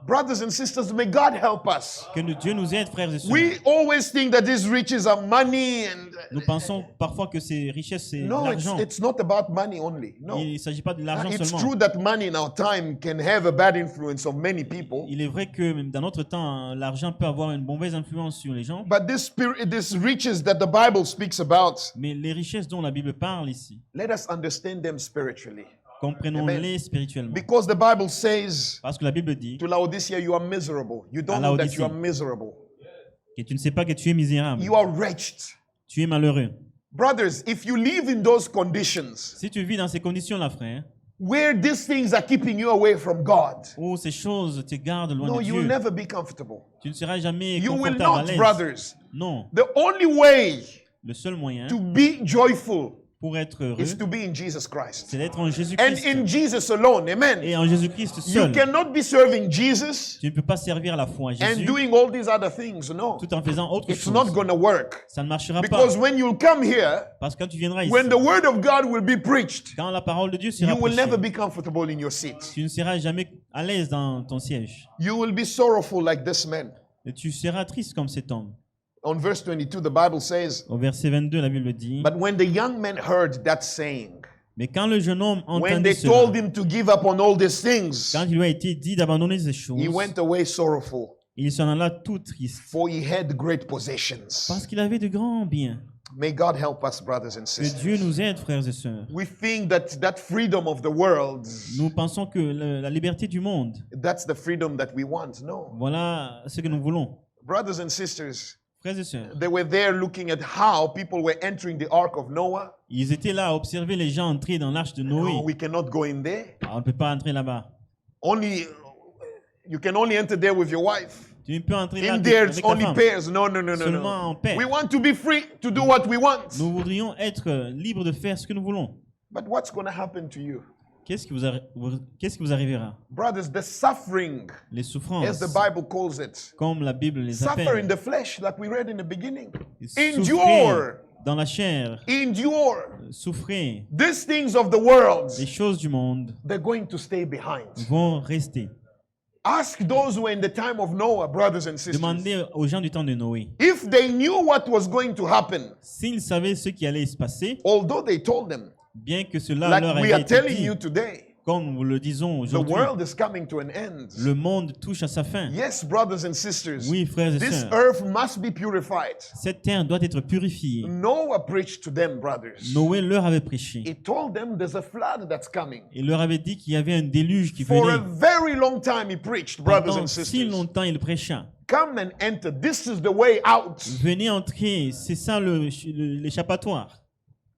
Brothers and sisters, may God help us. Que Dieu nous aide, frères et sœurs. We always think that these riches are money and Nous pensons parfois que ces richesses, c'est no, l'argent. it's not about money only. No. Il ne s'agit pas de l'argent It's seulement. true that money in our time can have a bad influence on many people. Il est vrai que même dans notre temps, l'argent peut avoir une mauvaise influence sur les gens. But these riches that the Bible speaks about, Mais les richesses dont la Bible parle ici, let us understand them spiritually. comprenons-les spirituellement. Because the Bible says Parce que la Bible dit to Laodicea, you are miserable. You don't À know that you Laodicée. are miserable. que tu ne sais pas que tu es misérable. You are wretched. Tu es malheureux. Brothers, if you live in those conditions Si tu vis dans ces conditions-là, frère, where these things are keeping you away from God, où ces choses te gardent loin no, de you will Dieu, never be comfortable. tu ne seras jamais You will confortable à not, l'aise. brothers. Non. The only way Le seul moyen to be joyful pour être heureux, is to be in Jesus Christ. c'est d'être en And Jésus-Christ. in Jesus alone, amen. Et en Jésus-Christ You seul. cannot be serving Jesus Tu ne peux pas servir à la fois and Jésus doing all these other things. No, tout en faisant autre it's chose. not going to work. Ça ne marchera pas. Because when you come here, Parce que quand tu viendras ici, when the word of God will be preached, quand la parole de Dieu sera you will prêchée, never be comfortable in your seat. tu ne seras jamais à l'aise dans ton siège. You will be sorrowful like this man. Et tu seras triste comme cet homme. On verse 22, the Bible says, Au verset 22, la Bible dit, but when the young man heard that saying, mais quand le jeune homme when entendit they cela, told him to give up on all these things, quand il lui a été dit d'abandonner ces choses, he went away sorrowful, il s'en alla tout triste. for he had great possessions. Parce qu'il avait de grands biens. May God help us, brothers and Que Dieu sisters. nous aide, frères et sœurs. We think that freedom of the world, Nous pensons que la liberté du monde, that's the freedom that we want. No. voilà ce que nous voulons. Brothers and sisters, Frères et sœurs, they were there looking at how people were entering the ark of Noah. ils étaient là à observer les gens entrer dans l'arche de Noé. No, we cannot go in there. Ah, on ne peut pas entrer là-bas. You can only enter there with your wife. Tu ne peux entrer là In there, it's avec ta only femme. pairs. No, no, no, no, Seulement en no. paix. We want to be free to do what we want. Nous voudrions être libres de faire ce que nous voulons. But what's going to happen to you? Qu'est-ce qui vous arrivera? Brothers, the suffering, Les as souffrances, the Bible calls it. comme la Bible les Suffer in appelle. the flesh, like we read in the beginning. Souffrir Endure. dans la chair, Endure. souffrir. These things of the world, Les choses du monde they're going to stay behind. vont rester. Ask those who were in the time of Noah, brothers and sisters. Demandez aux gens du temps de Noé. If they knew what was going to happen, S'ils savaient ce qui allait se passer, although they told them, bien que cela like leur we ait are été telling dit, you today, Comme nous le disons The aujourd'hui, world is coming to an end. le monde touche à sa fin. Yes, brothers and sisters. Oui, frères et This sœurs, earth must be purified. cette terre doit être purifiée. Noah preached to them, brothers. Noé leur avait prêché. He told them there's a flood that's coming. Il leur avait dit qu'il y avait un déluge qui For a venait. very long time he preached, brothers Pendant and si sisters. longtemps, il prêcha. Come and enter. This is the way out. Venez entrer, c'est ça l'échappatoire.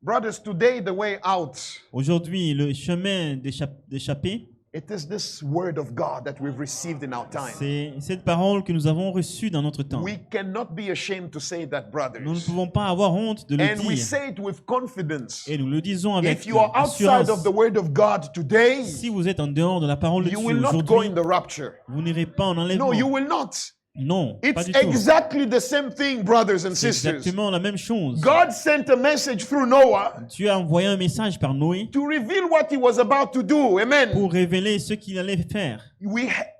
Brothers, today the way out. Aujourd'hui, le chemin d'échapper, It is this word of God that we've received in our time. c'est cette parole que nous avons reçue dans notre temps. We cannot be ashamed to say that, Nous ne brothers. pouvons pas avoir honte de le And we dire. say it with confidence. Et nous le disons avec If you are outside of assurance. the word of God today, Si vous êtes en dehors de la parole de you Dieu will not go aujourd'hui, in the rapture. vous n'irez pas en enlèvement. No, you will not. Non, pas It's du tout. exactly the same thing, brothers and C'est sisters. exactement la même chose. God sent a message through Noah Dieu a envoyé un message par Noé to reveal what he was about to do. Amen. pour révéler ce qu'il allait faire.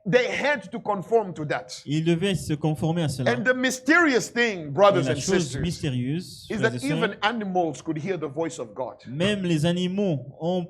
They had to conform to that. Il devait se conformer à cela. And the mysterious thing, Et brothers la and chose sisters, mystérieuse, is frères that et sœurs, even animals could hear the voice of God. même les animaux ont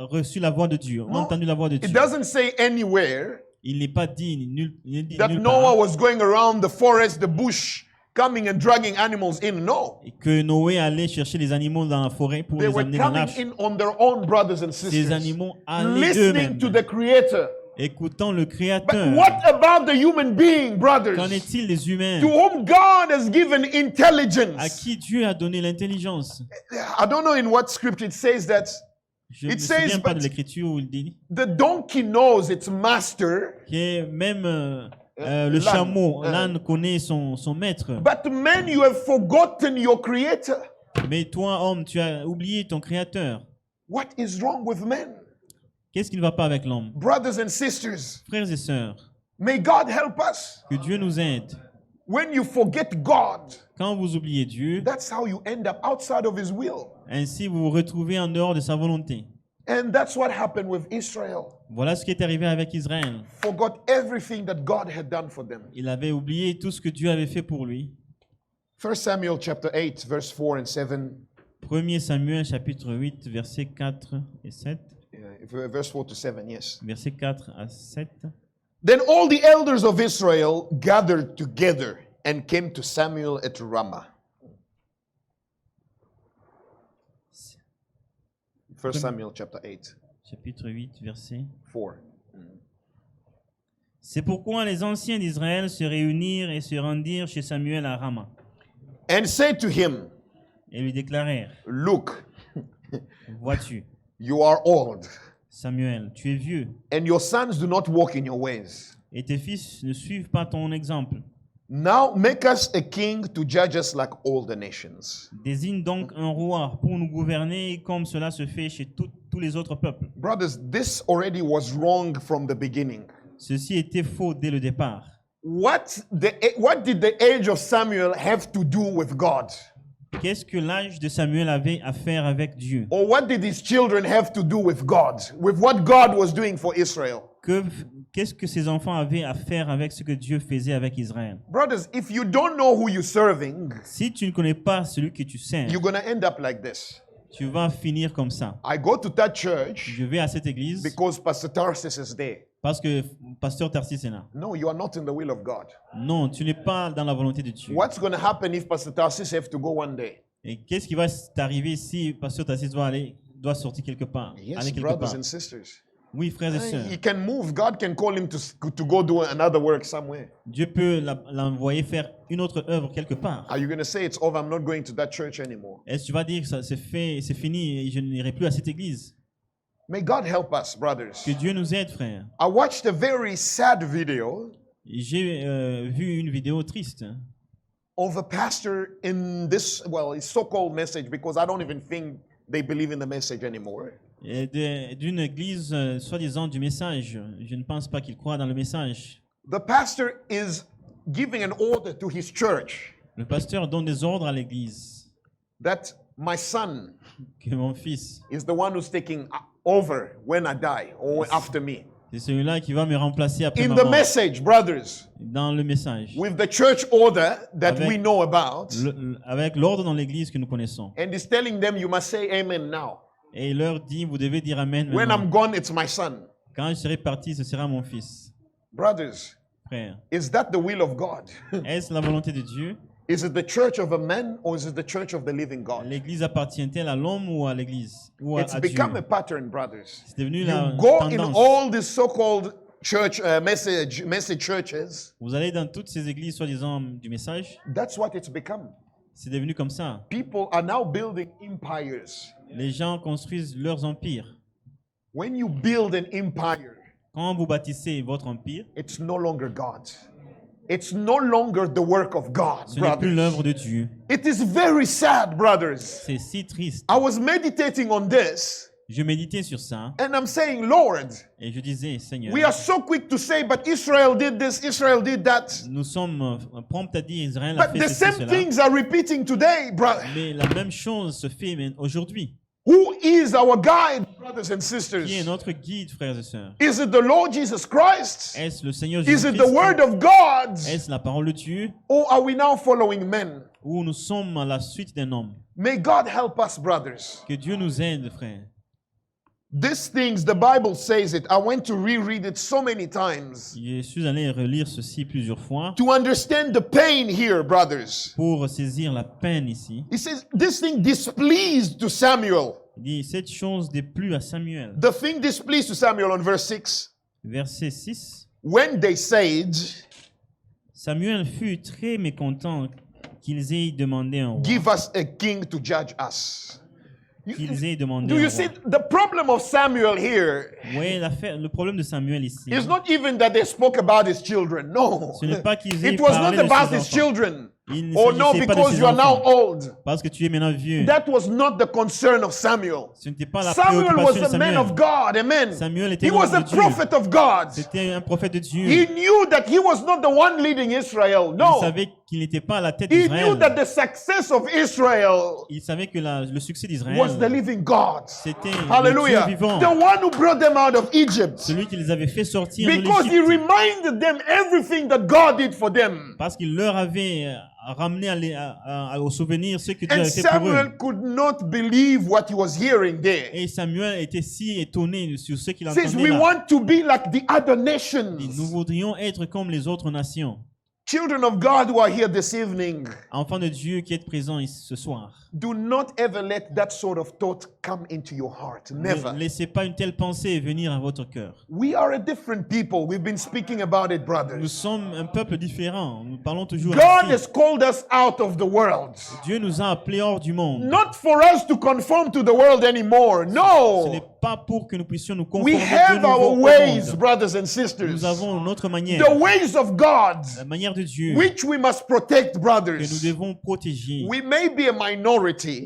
reçu la voix de Dieu, ont No, entendu la voix de It Dieu. doesn't say anywhere Il n'est pas dit nulle that part Noah was going around the forest, the bush, coming and dragging animals in. No. que Noé allait chercher les animaux dans la forêt pour They les were amener dans coming l'arche. in on their own, brothers and Ces sisters, animaux allaient listening eux-mêmes, to the Creator. écoutant le But Créateur. what about the human being, brothers, Qu'en est-il des humains to whom God has given à intelligence? qui Dieu a donné l'intelligence? I don't know in what scripture it says that Je ne It me says, souviens pas but- de l'écriture où il dit the donkey knows its master, que même le l'âne, chameau, hein. l'âne connaît son maître. but man, you have forgotten your Creator. Mais toi, homme, tu as oublié ton Créateur. What is wrong with men? Qu'est-ce qui ne va pas avec l'homme? Brothers and sisters, Frères et sœurs, may God help us. que Dieu nous aide. When you forget God, Quand vous oubliez Dieu, that's how you end up outside of His will. ainsi vous vous retrouvez en dehors de sa volonté. And that's what happened with Israel. Voilà ce qui est arrivé avec Israël. Forgot everything that God had done for them. Il avait oublié tout ce que Dieu avait fait pour lui. 1 Samuel chapter 8, verse 4 and 7. 1 Samuel chapitre 8, versets 4 et 7. Verse 4 to 7, yes. Versets 4 à 7. Then all the elders of Israel gathered together and came to Samuel at Ramah. 1 Samuel chapter 8, Chapitre 8, verset. 4. C'est pourquoi les anciens d'Israël se réunirent et se rendirent chez Samuel à Rama And said to him, et lui déclarèrent, Look, vois-tu, you are old, Samuel, tu es vieux, and your sons do not walk in your ways. et tes fils ne suivent pas ton exemple. Now make us a king to judge us like all the nations. Désigne donc un roi pour nous gouverner comme cela se fait chez tous les autres peuples. Brothers, this already was wrong from the beginning. Ceci était faux dès le départ. What did the age of Samuel have to do with God? Qu'est-ce que l'âge de Samuel avait à faire avec Dieu? Or what did his children have to do with God? With what God was doing for Israel? Qu'est-ce que ses enfants avaient à faire avec ce que Dieu faisait avec Israël? Brothers, if you don't know who you're serving, Si tu ne connais pas celui que tu sers, you're going to end up like this. tu vas finir comme ça. I go to that church Je vais à cette église because Pastor Tarsus is there. parce que Pasteur Tarsis est là. No, you are not in the will of God. Non, tu n'es pas dans la volonté de Dieu. What's going to happen if Pastor Tarsus have to go one day? Et qu'est-ce qui va t'arriver si Pasteur Tarsis doit sortir quelque part? Yes, Aller quelque brothers part. and sisters. Oui, frères et sœurs. He can move. God can call him to go do another work somewhere. Dieu peut l'envoyer faire une autre œuvre quelque part. Are you going to say it's over? I'm not going to that church anymore. Est-ce que tu vas dire que ça c'est fait, c'est fini et je n'irai plus à cette église? May God help us, brothers. Que Dieu nous aide, frère. I watched a very sad video J'ai vu une vidéo triste of a pastor in this, well, it's so-called message because I don't even think they believe in the message anymore. d'une église soi-disant du message. Je ne pense pas qu'il croit dans le message. The pastor is giving an order to his church Le pasteur donne des ordres à l'église that my son que mon fils, is the one who's taking over when I die or after me. c'est celui-là qui va me remplacer après In ma the mort. message, brothers, Dans le message. with the church order that Avec- we know about, Avec l'ordre dans l'église que nous connaissons. and he's telling them, you must say amen now. Et il leur dit, vous devez dire Amen When maintenant. I'm gone, it's my son. Quand je serai parti, ce sera mon fils. Brothers, Frère, is that the will of God? est-ce la volonté de Dieu? Is it the church of a man or is it the church of the living God? L'église appartient-elle à l'homme ou à l'église? Ou It's à Dieu? become a pattern, brothers. C'est devenu la You go in tendance. all these so-called church message churches. Vous allez dans toutes ces églises soi-disant du message, That's what it's become. c'est devenu comme ça. People are now building empires. Les gens construisent leurs empires. When you build an empire, Quand vous bâtissez votre empire, it's no longer God. It's no longer the work of God, ce n'est plus brothers. l'œuvre de Dieu. It is very sad, brothers. C'est si triste. I was meditating on this Je méditais sur ça and I'm saying, Lord, et je disais, Seigneur, we are so quick to say, but Israel did this, Israel did that. nous sommes prompts à dire Israël a But fait the ceci, same cela. things are repeating today, brother. Mais la même chose se fait aujourd'hui. Who is our guide, brothers and Qui est sisters? notre guide, frères et sœurs? Is it the Lord Jesus Christ? Est-ce le Seigneur Is it the Jésus-Christ? Word of God? Est-ce la parole de Dieu? Or are we now following men? Ou nous sommes à la suite d'un homme? May God help us, brothers. Que Dieu nous aide, frères. These things, the Bible says it. I went to reread it so many times Je suis allé relire ceci plusieurs fois to understand the pain here, brothers. pour saisir la peine ici. He says, this thing displeased to Samuel. Il dit, cette chose déplut à Samuel. The thing displeased to Samuel on verse 6. Verset 6. When they said, Samuel fut très mécontent qu'ils aient demandé un roi. give us a king to judge us. Qu'ils aient demandé Do un you roi. see the problem of Samuel here Oui, le problème de Samuel ici, is not even that they spoke about his children. No. ce n'est pas qu'ils aient It was parlé not de about ses his enfants. children. Il ne Oh no, s'agissait pas de because ses you are now enfants. old. Parce que tu es maintenant vieux. That was not the concern of Samuel. Ce n'était pas la Samuel was préoccupation de a man Samuel. of God. Amen. Samuel était He was l'homme a de Dieu. prophet of God. C'était un prophète de Dieu. He knew that he was not the one leading Israel. Il No. savait qu'il n'était pas à la tête He knew d'Israël. that the success of Israel Il savait que le succès d'Israël, was the living God. c'était le Hallelujah. Dieu vivant. The one who brought them out of Egypt. Celui qui les avait fait sortir de Because he l'Égypte. reminded them everything that God did for them. Parce qu'il leur avait ramené au souvenir ce que Dieu And avait fait pour eux. Samuel could not believe what he was hearing there. Et Samuel était si étonné sur ce qu'il He says, entendait we là. want to be like the other Il dit, nations. nous voudrions être comme les autres nations. Children of God who are here this evening, Enfants de Dieu qui êtes présents ici ce soir. do not ever let that sort of thought come into your heart. Never. Ne laissez pas une telle pensée venir à votre cœur. We are a different people. We've been speaking about it, Nous brothers. sommes un peuple différent. Nous parlons toujours God ainsi. has called us out of the world. Dieu nous a appelés hors du monde. Not for us to conform to the world anymore. Ce No. n'est pas pour que nous puissions nous We conformer de have nouveau our au ways, monde. brothers and sisters. Nous avons notre manière, The ways of God, la manière de Dieu which we must protect, que nous brothers. devons protéger. We may be a minority,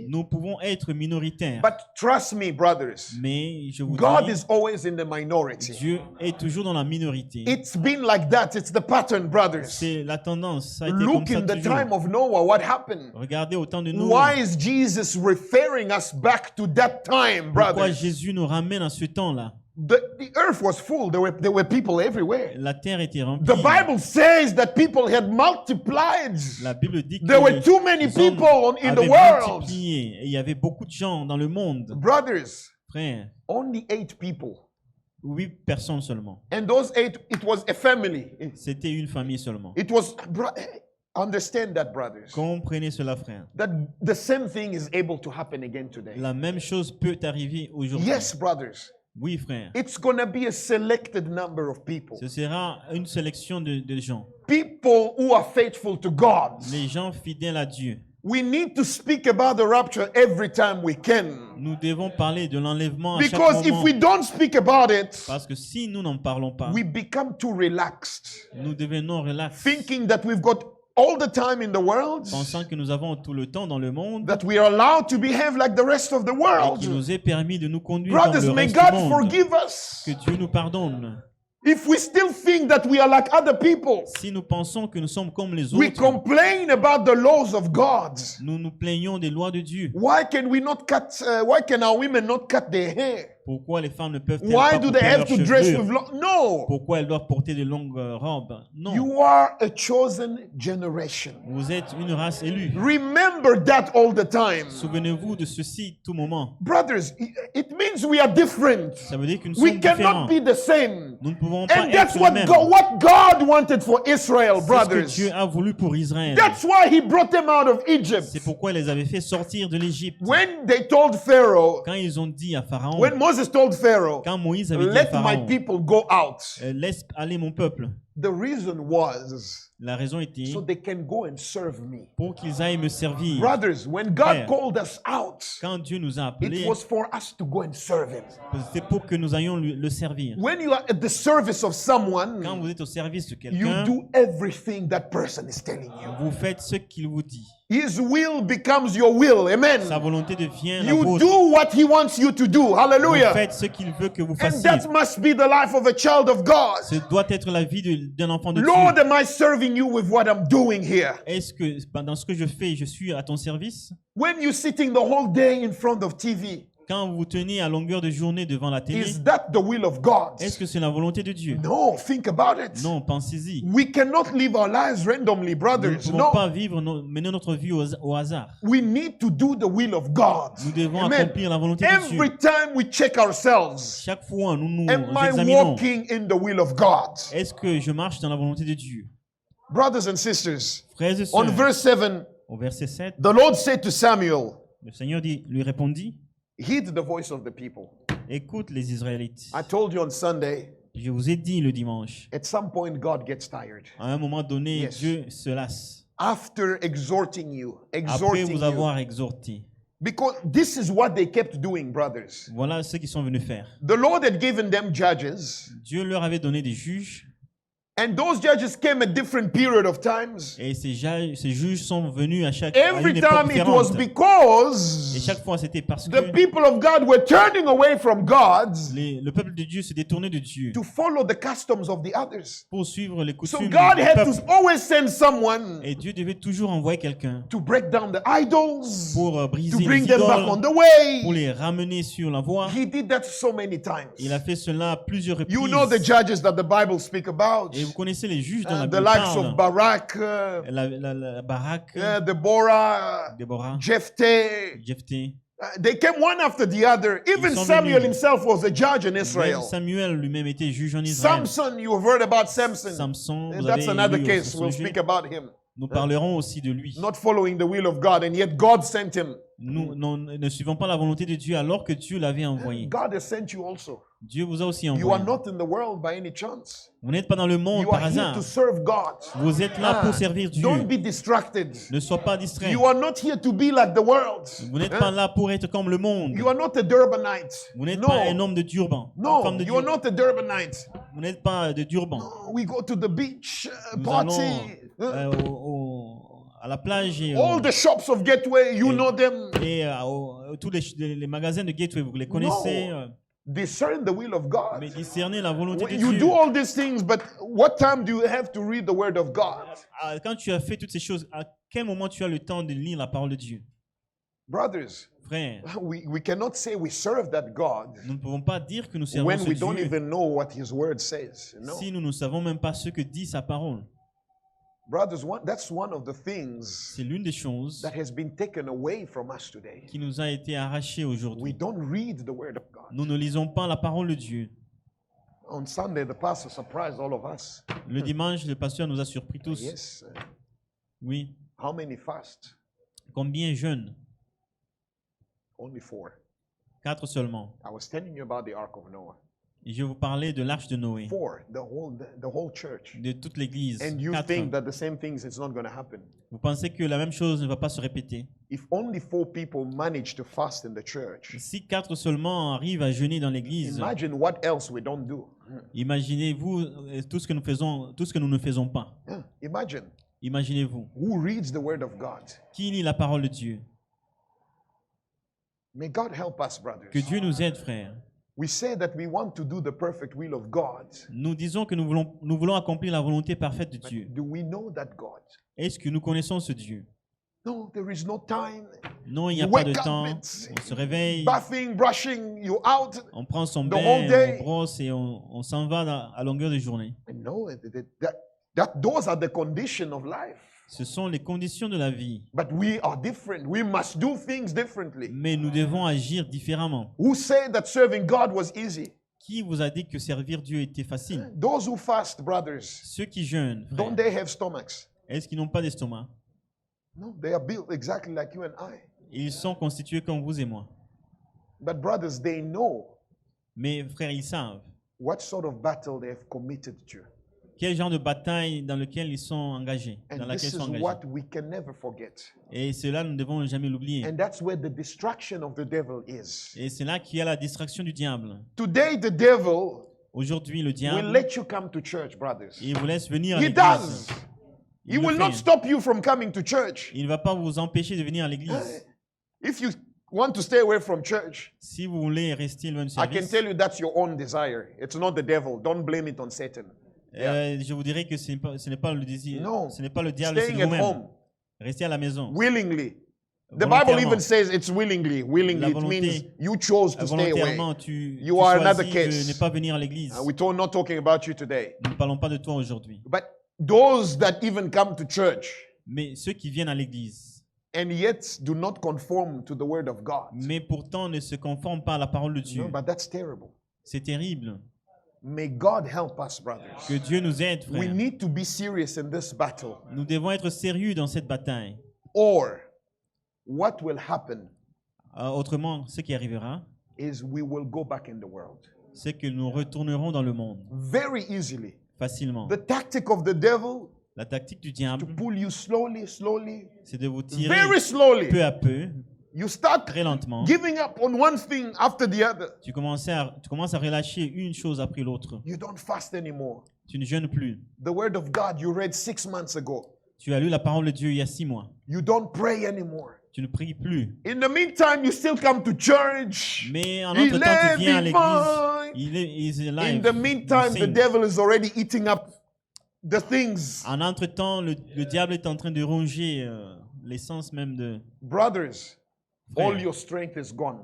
Nous pouvons être minoritaires, but trust me, brothers, mais je vous God dis, is always in the minority. Dieu est toujours dans la minorité. It's been like that. It's the pattern, brothers. C'est la tendance. Ça a été comme Look ça in the toujours. time of Noah, what happened? Regardez au temps de nous. Why is Jesus referring us back to that time, Pourquoi brothers? Jésus nous ramène à ce temps-là? The earth was full. There were people everywhere. La terre était remplie. The Bible says that people had multiplied. La Bible dit que There were too many les hommes people in the avaient world. multiplié et il y avait beaucoup de gens dans le monde. Brothers, Frère, only 8 people. 8 personnes seulement. And those 8, it was a family. C'était une famille seulement. It was, understand that, brothers. Comprenez cela, frère. That the same thing is able to happen again today. La même chose peut arriver aujourd'hui. Yes, brothers. Oui, frère. It's going to be a selected number of people. Ce sera une sélection de gens. People who are faithful to God. Les gens fidèles à Dieu. We need to speak about the rapture every time we can. Nous devons parler de l'enlèvement à chaque Because if moment. we don't speak about it, Parce que si nous n'en parlons pas, we become too relaxed, nous devenons relax, thinking that we've got all the time in the world, pensant que nous avons tout le temps dans le monde that we are allowed to behave like the rest of the et world. qu'il nous est permis de nous conduire comme Brothers, le may reste God du monde. forgive us. Que Dieu nous pardonne. If we still think that we are like other people, Si nous pensons que nous sommes comme les we autres, complain about the laws of God. nous nous plaignons des lois de Dieu. Why can we not cut? Why can our women not cut their hair? Pourquoi les femmes ne peuvent-elles Why pas do porter they have leurs to dress chevelure? with long? No. Pourquoi elles doivent porter de longues robes? Non. You are a chosen generation. Vous êtes une race élue. Remember that all the time. Souvenez-vous de ceci tout moment. Brothers, it means we are different. Ça veut dire que nous We sommes cannot différents. be the same. Nous ne pouvons pas And that's être les what mêmes. what God wanted for Israel, C'est ce que brothers. Dieu a voulu pour Israël. That's why he brought them out of Egypt. C'est pourquoi il les avait fait sortir de l'Égypte. When they told Pharaoh, Quand ils ont dit à Pharaon, when Moses told Pharaoh, quand Moïse avait dit à let my Pharaon, people go out, laisse aller mon peuple, the reason was la raison était so they can go and serve me. pour qu'ils aillent me servir. Brothers, when God Frères, called us out, Quand Dieu nous a it appelés, was for us to go and serve him. c'est pour que nous allions le servir. When you are at the service of Quand someone, vous êtes au service de you quelqu'un, do everything that person is telling you. vous faites ce qu'il vous dit. His will becomes your will. Amen. Sa volonté devient la You vôtre. do what he wants you to do. Vous Hallelujah. faites ce qu'il veut que vous And fassiez. that must be the life of a child of God. Ce doit être la vie d'un enfant de Lord, Dieu. am I serving you with what I'm doing here? Est-ce que dans ce que je fais, je suis à ton service? When you're sitting the whole day in front of TV, Quand vous tenez à longueur de journée devant la télé, is that the will of God? est-ce que c'est la volonté de Dieu? No, think about it. Non, pensez-y. We cannot live our lives randomly, Nous ne brothers. pouvons No. pas mener notre vie au hasard. We need to do the will of God. Nous devons Amen. accomplir la volonté de Dieu. Every time we check ourselves, Chaque fois, nous nous am I examinons. walking in the will of God? Est-ce que je marche dans la volonté de Dieu? Brothers and sisters, Frères et on sœurs, verse 7, au verset 7, the Lord said to Samuel, le Seigneur lui répondit, heed the voice of the people. écoute les Israélites. I told you on Sunday, Je vous ai dit le dimanche, at some point God gets tired. à un moment donné, Yes. Dieu se lasse. After exhorting you, Après vous you. avoir exhorté. Because this is what they kept doing, brothers. Voilà ce qu'ils sont venus faire. The Lord had given them judges, Dieu leur avait donné des juges, and those judges came at different period of times. et ces juges sont venus à une Every époque time it was différente. Et because chaque fois, c'était parce que the people of God were turning away from God le peuple de Dieu se détournait de Dieu to follow the customs of the others. pour suivre les So coutumes God du had peuple. to always send someone Et Dieu devait toujours envoyer quelqu'un to break down the idols, pour to briser les bring them back on idoles, the pour way. les ramener sur la voie. He did that so many times. Il a fait cela à plusieurs reprises. You know the judges that the Bible speak about. Et vous connaissez les juges dont la The Bible likes of parle. Barak, La Barak, Deborah, Déborah, Jephthah. Jephthé. They came one after the other. Even sont Samuel venus. himself was a judge in Même Israel. Samuel lui-même était juge en Israël. Samson, you have heard about Samson. Samson, And vous that's avez another lu case. sur We'll ce sujet. speak about him. Nous parlerons aussi de lui. Not following the will of God, and yet God sent him. Nous ne suivons pas la volonté de Dieu alors que Dieu l'avait envoyé. God has sent you also. Dieu vous a aussi You are envoyé. not in the world by any chance. Vous n'êtes pas dans le monde You par are here hasard. to serve God. Vous êtes là pour servir Dieu. Don't be distracted. Ne sois pas distrait. You are not here to be like the world. Vous n'êtes pas là pour être comme le monde. You are not a Durbanite. Vous n'êtes pas un No, homme de Durban. Une no, femme de you are Durban. not a Durbanite. Vous n'êtes pas de Durban. We go to the beach, Nous party. allons à la plage et, All the shops of Gateway, you et- know them. tous les magasins de Gateway, vous les connaissez. No. Discern the will of God. Mais discerner la volonté de You Dieu. do all these things, but what time do you have to read the word of God? Quand tu as fait toutes ces choses, à quel moment tu as le temps de lire la parole de Dieu? Brothers, Frère, we cannot say we serve that God nous ne pouvons pas dire que nous servons when ce we don't Dieu even know what his word says. No. si nous ne savons même pas ce que dit sa parole. Brothers, that's one of the things C'est l'une des choses that has been taken away from us today. qui nous a été arrachée We aujourd'hui. don't read the word of God. Nous ne lisons pas la parole de Dieu. On Sunday, the pastor surprised all of us. Le dimanche, le pasteur nous a surpris tous. Yes. Oui. How many fast? Combien jeunes? Only 4. 4 seulement. I was telling you about the Ark of Noah. Et je vais vous parler de l'arche de Noé, 4, the whole church. de toute l'église. And you 4. think that the same things is not going to happen. Vous pensez que la même chose ne va pas se répéter. If only 4 people manage to fast in the church, Si 4 seulement arrivent à jeûner dans l'église, imagine what else we don't do. imaginez-vous tout ce que nous faisons, tout ce que nous ne faisons pas. Imagine Imaginez-vous. who reads the word of God. Qui lit la parole de Dieu? May God help us, brothers. Que Dieu nous aide, frères. We say that we want to do the perfect will of God. Nous disons que nous voulons accomplir la volonté parfaite de But Dieu. do we know that God? Est-ce que nous connaissons ce Dieu? No, there is no time. Non, il n'y a You pas de wake up, temps. it's On se réveille, bathing, brushing, you out. on prend son the whole day. bain, on brosse et on s'en va à longueur de journée. No, those are the condition of life. Ce sont les conditions de la vie. But we are different. We must do things differently. Mais nous devons agir différemment. Who said that serving God was easy? Qui vous a dit que servir Dieu était facile? Those who fast, brothers, Ceux qui jeûnent, frères, don't they have stomachs? est-ce qu'ils n'ont pas d'estomac? No, they are built exactly like you and I. Ils sont constitués comme vous et moi. But brothers, they know Mais frères, ils savent what sort of battle they have committed to. quel genre de bataille dans lequel ils sont engagés, dans And laquelle this ils sont is engagés. what we can never forget. Et cela, nous ne devons jamais l'oublier. And that's where the distraction of the devil is. Et c'est là qu'il y a la distraction du diable. Today, the devil Aujourd'hui, le will diable, let you come to church, brothers. il vous laisse venir à He l'église. does. Il He le will fait. not stop you from coming to church. Il ne va pas vous empêcher de venir à l'église. If you want to stay away from church, Si vous voulez rester loin du I can service, tell you that's your own desire. It's not the devil. Don't blame it on Satan. je vous dirais que ce n'est pas le désir, No. ce n'est pas le diable, c'est Staying at vous-même. home Restez à la maison. willingly. The Bible Volontairement. even says it's willingly. Willingly, La it means volonté. you chose to stay away. Volontairement, tu You are another choisis case. de ne pas venir à l'église. We're not talking about you today. Nous ne parlons pas de toi aujourd'hui. But those that even come to church Mais ceux qui viennent à l'église, and yet do not conform to the word of God. mais pourtant ne se conforment pas à la parole de Dieu. No, but that's terrible. C'est terrible. May God help us, brothers. Que Dieu nous aide, We frère. need to be serious in this battle. Nous devons être sérieux dans cette bataille. Or what will happen Autrement, ce qui arrivera, is we will go back in the world c'est que nous retournerons dans le monde very easily. facilement. The tactic of the devil La tactique du to diable, pull you slowly, slowly, c'est de vous tirer very slowly. peu à peu, You start très lentement. giving up on one thing after the other. Tu commences à relâcher une chose après l'autre. You don't fast anymore. Tu ne jeûnes plus. The word of God you read 6 months ago. Tu as lu la parole de Dieu il y a 6 mois. You don't pray anymore. Tu ne pries plus. In the meantime, you still come to church. Mais en He entre-temps, tu viens à left l'église. behind. Il est là. In il- the meantime, il the signe. devil is already eating up the things. En entre-temps, le diable est en train de ronger l'essence même de Brothers, Frère. all your strength is gone.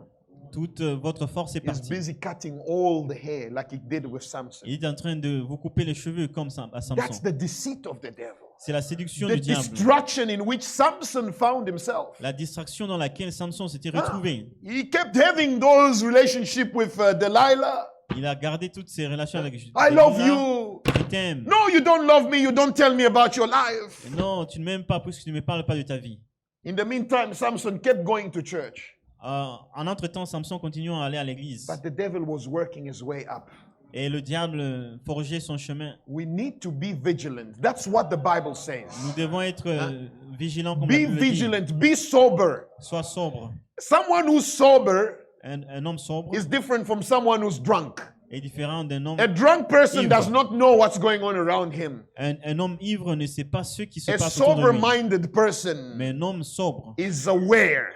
toute votre force est He's partie. busy cutting all the hair like he did with Samson. Il est en train de vous couper les cheveux comme à That's Samson. the deceit of the devil. C'est la séduction The du diable. distraction in which Samson found himself. La distraction dans laquelle Samson s'était retrouvé. He kept having those relationships with Delilah. Il a gardé toutes ses relations avec I love Delilah. you. Je t'aime. No, you don't love me. You don't tell me about your life. Non, tu ne m'aimes pas puisque tu ne me parles pas de ta vie. In the meantime, Samson kept going to church. En entre-temps, Samson continuait à aller à l'église. But the devil was working his way up. Et le diable forgeait son chemin. We need to be vigilant. That's what the Bible says. Nous devons être vigilants comme la Be Bible le dit. vigilant. Be sober. Sois sobre. Someone who's sober Un homme sobre is different from someone who's drunk. est différent d'un homme. A drunk person Ivre. does not know what's going on around him. Un homme ivre ne sait pas ce qui se A passe autour de lui. sober-minded person Mais un homme sobre is aware.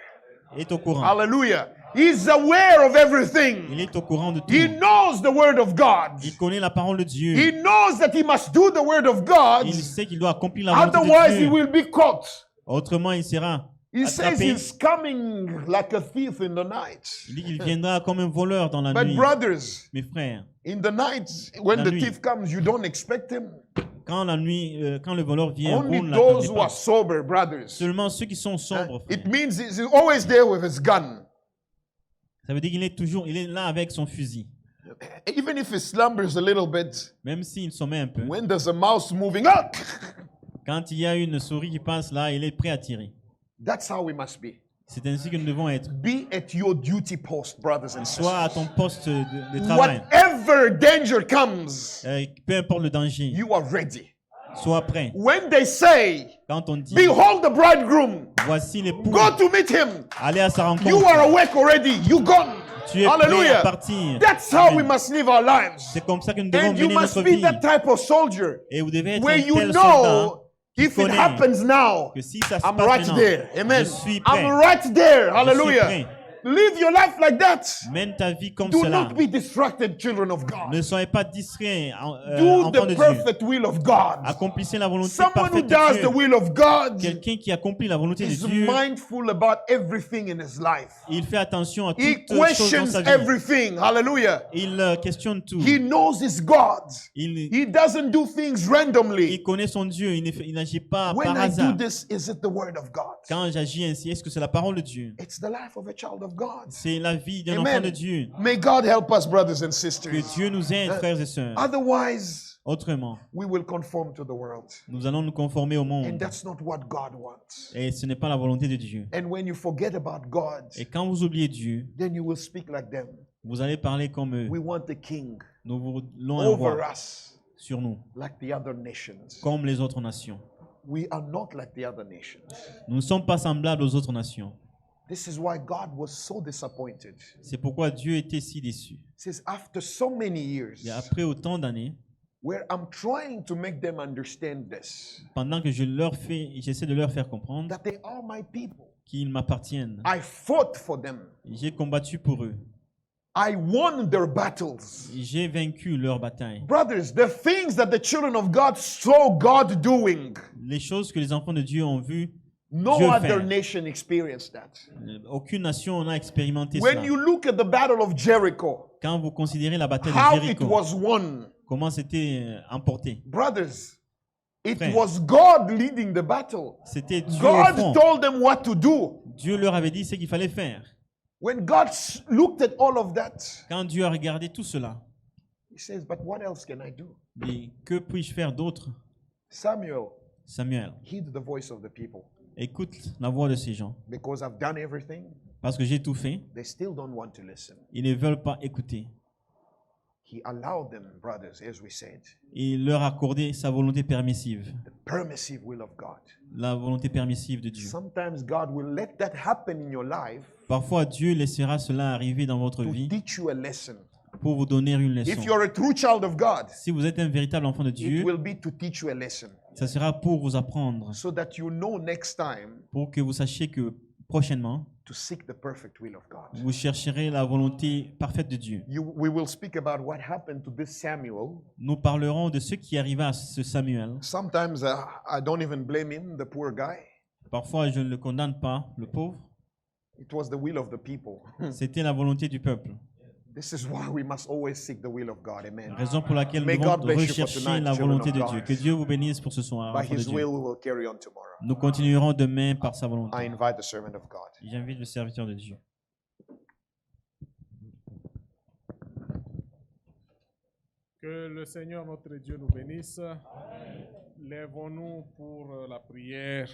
est au courant. Hallelujah. He's aware of Il everything. est au courant de tout. He knows the word of God. Il connaît la parole de Dieu. He knows that he must do the word of God. Il sait qu'il doit accomplir la volonté Otherwise, de he Dieu. will be caught. Autrement, il sera He says attrapé. he's coming like a thief in the night. Il dit qu'il viendra comme un voleur dans la But nuit. brothers, Mes frères, in the night, when La the nuit. thief comes, you don't expect him. quand la nuit, quand le voleur vient, Only on ne those l'attendait who pas. are sober, brothers. Seulement ceux qui sont sobres. It frère. means he's always there with his gun. Ça veut dire il est là avec son fusil. Even if he slumbers a little bit, Même s'il sommeille un peu. when there's a mouse moving up, Quand il y a une souris qui passe là, il est prêt à tirer. that's how we must be. C'est ainsi que nous devons être. Be at your duty post, brothers and Sois à sisters. ton poste de travail. Whatever danger comes, Peu importe le danger, you are ready. sois prêt. When they say, Quand on dit, behold the bridegroom, voici l'époux, go to meet him. allez à sa rencontre. You are awake already. You gone. Tu es prêt à Hallelujah. partir. That's how we Amen. must live our lives. C'est comme ça que nous devons And you mener must notre be vie. that type of soldier Et vous devez être where un you tel soldat know if it connaît happens now, que si ça se I'm passe right maintenant, there. Amen. je suis prêt. I'm right there. Je suis Hallelujah. prêt. Live your life like that. Mène ta vie comme Do cela. not be distracted, children of God. Ne soyez pas distraits, Do enfants the de Dieu. perfect will of God. Accomplissez la volonté Someone who parfaite does de the Dieu. will of God Quelqu'un qui accomplit la volonté de is Dieu, mindful about everything in his life. il fait attention à He toutes choses dans questions sa vie. everything. Hallelujah. Il questionne tout. He knows his God. Il He doesn't do things randomly. connaît son Dieu. Il n'agit pas When par I do hasard. this, is it the word of God? Quand j'agis ainsi, est-ce que c'est la parole de Dieu? It's the life of a child of God. C'est la vie d'un Amen. enfant de Dieu. May God help us, brothers and Que sisters. Dieu nous aide, frères et sœurs. Otherwise, Autrement, we will conform to the world. nous allons nous conformer au And monde. that's not what God wants. Et ce n'est pas la volonté de Dieu. And when you forget about God, Et quand vous oubliez Dieu, then you will speak like them. vous allez parler comme eux. We want a king Nous voulons un over roi us sur nous, like the other nations. comme les autres nations. We are not like the other nations. Nous ne sommes pas semblables aux autres nations. This is why God was so disappointed. C'est pourquoi Dieu était si déçu. It says, after so many years, Et après autant d'années, where I'm trying to make them understand this, pendant que j'essaie de leur faire comprendre that they are my people. qu'ils m'appartiennent, I fought for them. j'ai combattu pour eux. I won their battles. J'ai vaincu leur bataille. Brothers, the things that the children of God saw God doing, Les choses que les enfants de Dieu ont vues, no Dieu other fait. nation experienced that. Aucune nation n'a expérimenté When cela. you look at the battle of Jericho, Quand vous considérez la bataille de how it Jéricho, was won, comment c'était emporté? brothers, it Frère. was God leading the battle. C'était Dieu au God front. told them what to do. Dieu leur avait dit ce qu'il fallait faire. When God looked at all of that, Quand Dieu a regardé tout cela, he says, but what else can I do? il dit, que puis-je faire d'autre? Samuel, Samuel, heed the voice of the people. écoute la voix de ces gens. Because I've done everything, Parce que j'ai tout fait, they still don't want to listen. ils ne veulent pas écouter. He allowed them, brothers, as we said, Il leur a accordé sa volonté permissive, the permissive will of God. la volonté permissive de Dieu. Sometimes God will let that happen in your life Parfois, Dieu laissera cela arriver dans votre to vie teach you a lesson. pour vous donner une leçon. If you're a true child of God, Si vous êtes un véritable enfant de it Dieu, will be to teach you a lesson ça sera pour vous apprendre, so that you know next time pour que vous sachiez que prochainement, to seek the perfect will of God. vous chercherez la volonté parfaite de Dieu. We will speak about what happened to this Samuel. Nous parlerons de ce qui arriva à ce Samuel. Sometimes I don't even blame him, the poor guy. Parfois, je ne le condamne pas, le pauvre. It was the will of the people. C'était la volonté du peuple. This is why we must always seek the will of God. Amen. Raison pour laquelle nous May devons God bless you for rechercher tonight, la children volonté of de God. Dieu. Que Dieu vous bénisse pour ce soir, By enfants de his Dieu. will, we will carry on tomorrow. Nous continuerons demain par sa I volonté. invite the servant of God. J'invite le serviteur de Dieu. Que le Seigneur notre Dieu nous bénisse. Lèvons-nous pour la prière.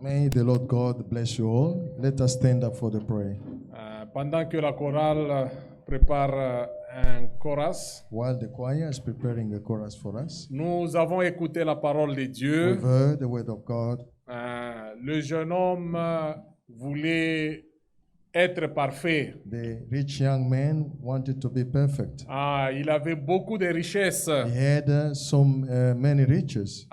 May the Lord God bless you all. Let us stand up for the prayer. Pendant que la chorale prépare un chorus, While the choir is preparing a chorus for us, nous avons écouté la parole de Dieu. we've heard the word of God. Le jeune homme voulait être parfait. The rich young man wanted to be perfect. Il avait beaucoup de richesses. He had many riches.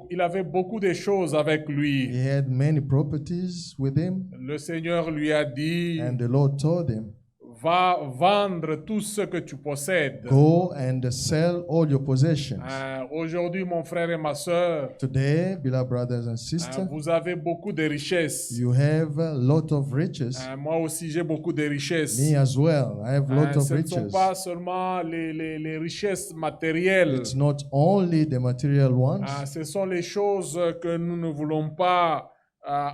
Il avait beaucoup de choses avec lui. He had many properties with him, Le Seigneur lui a dit, and the Lord told him, va vendre tout ce que tu possèdes. "Go and sell all your possessions." Aujourd'hui, mon frère et ma sœur, Today, beloved brothers and sisters, vous avez beaucoup de richesses. you have a lot of riches. Moi aussi, j'ai beaucoup de richesses. Me as well. I have a lot of Ce ne sont riches. pas seulement les richesses matérielles. It's not only the material ones. Ce sont les choses que nous ne voulons pas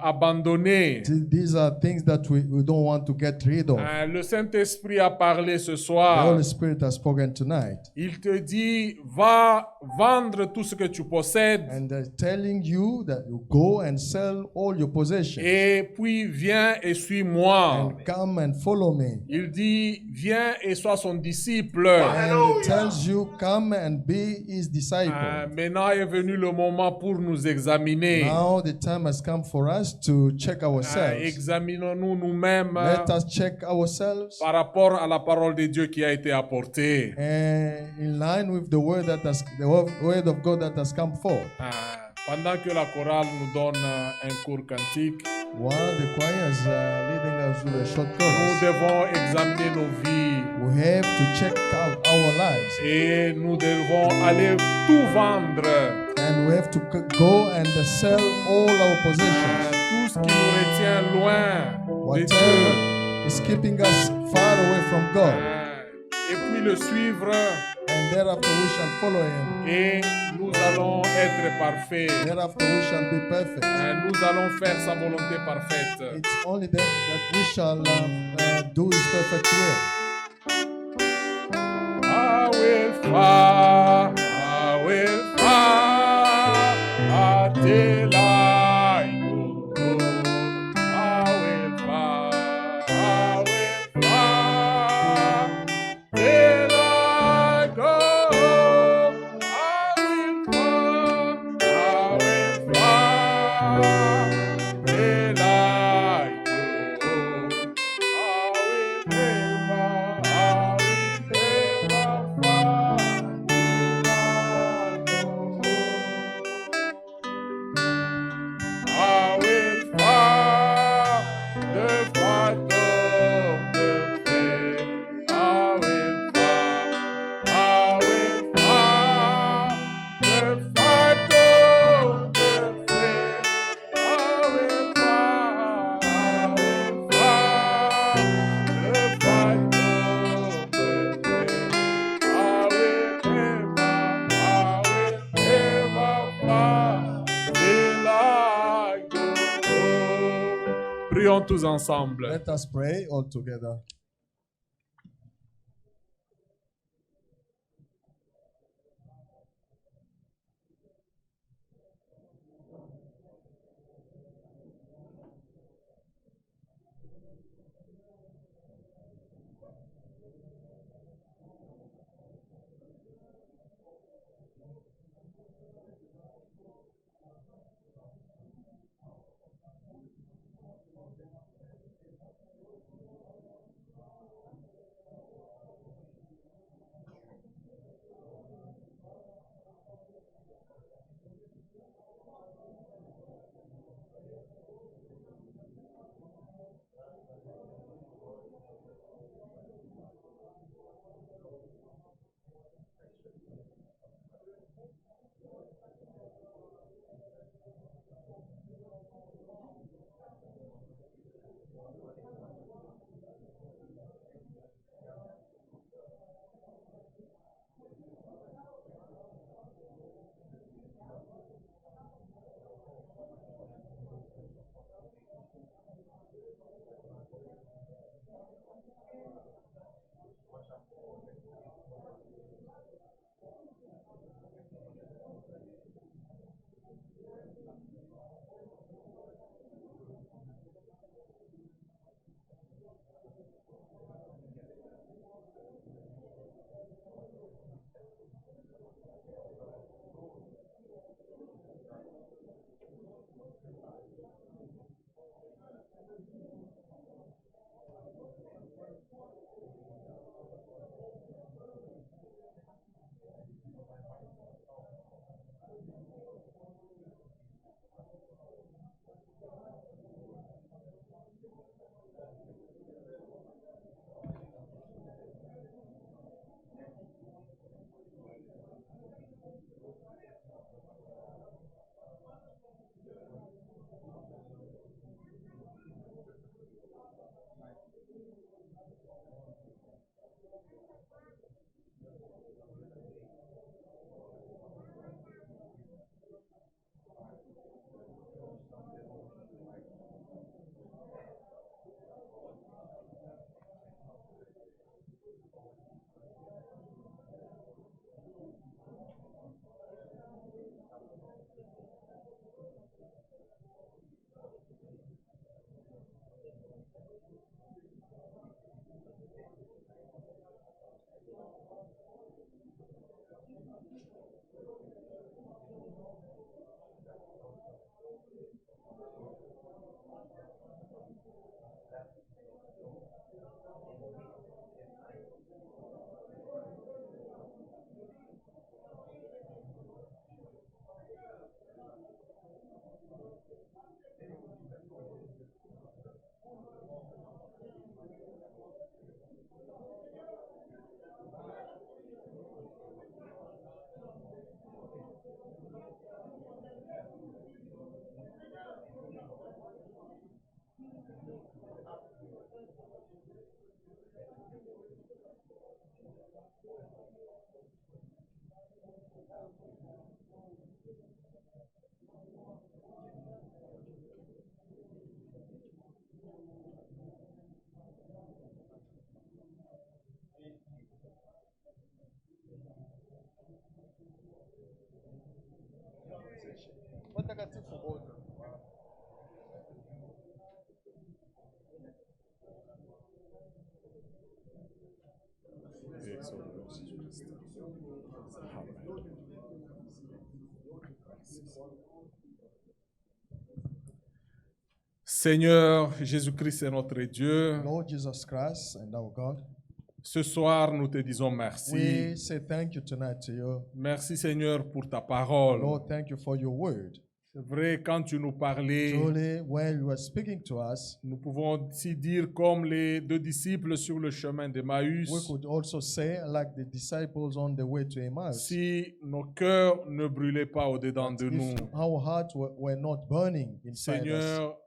abandonner. These are things that we don't want to get rid of. Le Saint-Esprit a parlé ce The soir. Holy Spirit has spoken tonight. Il te dit, va vendre tout ce que tu possèdes And telling you that you go and sell all your possessions. et puis viens et suis-moi. And come and follow me. Il dit, viens et sois son disciple. And it tells you, come and be his disciple. Maintenant est venu le moment pour nous examiner. Now the time has come for us to check ourselves. Examinons-nous nous-mêmes Let us check ourselves par rapport à la parole de Dieu qui a été apportée. in line with the word word of God that has come forth. Pendant que la chorale nous donne un court cantique, While the choir is leading us through a short nous chorus, devons examiner nos vies we have to check out our lives. et nous devons aller tout vendre. And we have to go and sell all our possessions. Tout ce qui nous retient loin de Dieu. Whatever is keeping us far away from God. Et puis le suivre And thereafter we shall follow him. et nous allons être parfaits. Thereafter we shall be perfect. Nous allons faire sa volonté parfaite. It's only then that we shall do his perfect will. I will fight till I go. I will fight till I go. I will fight till I go. I will fight the fight of the faith. I will fight the fight of the faith. I will fight the fight of the faith. I will ever fight till I go. Prions tous ensemble. Let us pray all together. Seigneur Jésus-Christ est notre Dieu. Lord Jesus Christ and our God, Ce soir, nous te disons merci. we say thank you tonight to you. Merci Seigneur pour ta parole. Lord, thank you for your word. C'est vrai, quand tu nous parlais, Truly, when you are speaking to us, nous pouvons aussi dire comme les deux disciples sur le chemin we d'Emmaüs, could also say, like the disciples on the way to Emmaus, si nos cœurs ne brûlaient pas au-dedans de nous. if our hearts were not burning inside us, Seigneur,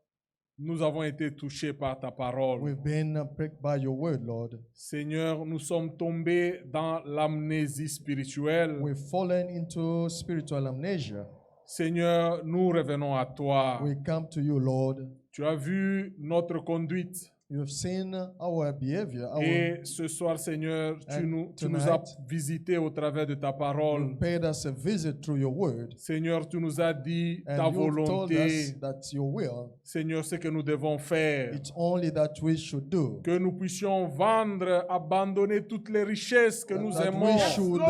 nous avons été touchés par ta parole. we've been pricked by your word, Lord. Seigneur, nous sommes tombés dans l'amnésie spirituelle. We've fallen into spiritual amnesia. Seigneur, nous revenons à toi. We come to you, Lord. Tu as vu notre conduite. You have seen our behavior. Et ce soir, Seigneur, tu And nous as tonight, visités au travers de ta You parole. paid us a visit through your word. Seigneur, tu nous as dit And ta you've told us volonté. that your will, Seigneur, ce que nous devons faire. it's only that we should do. Que nous puissions vendre, abandonner toutes les richesses que nous That aimons. we should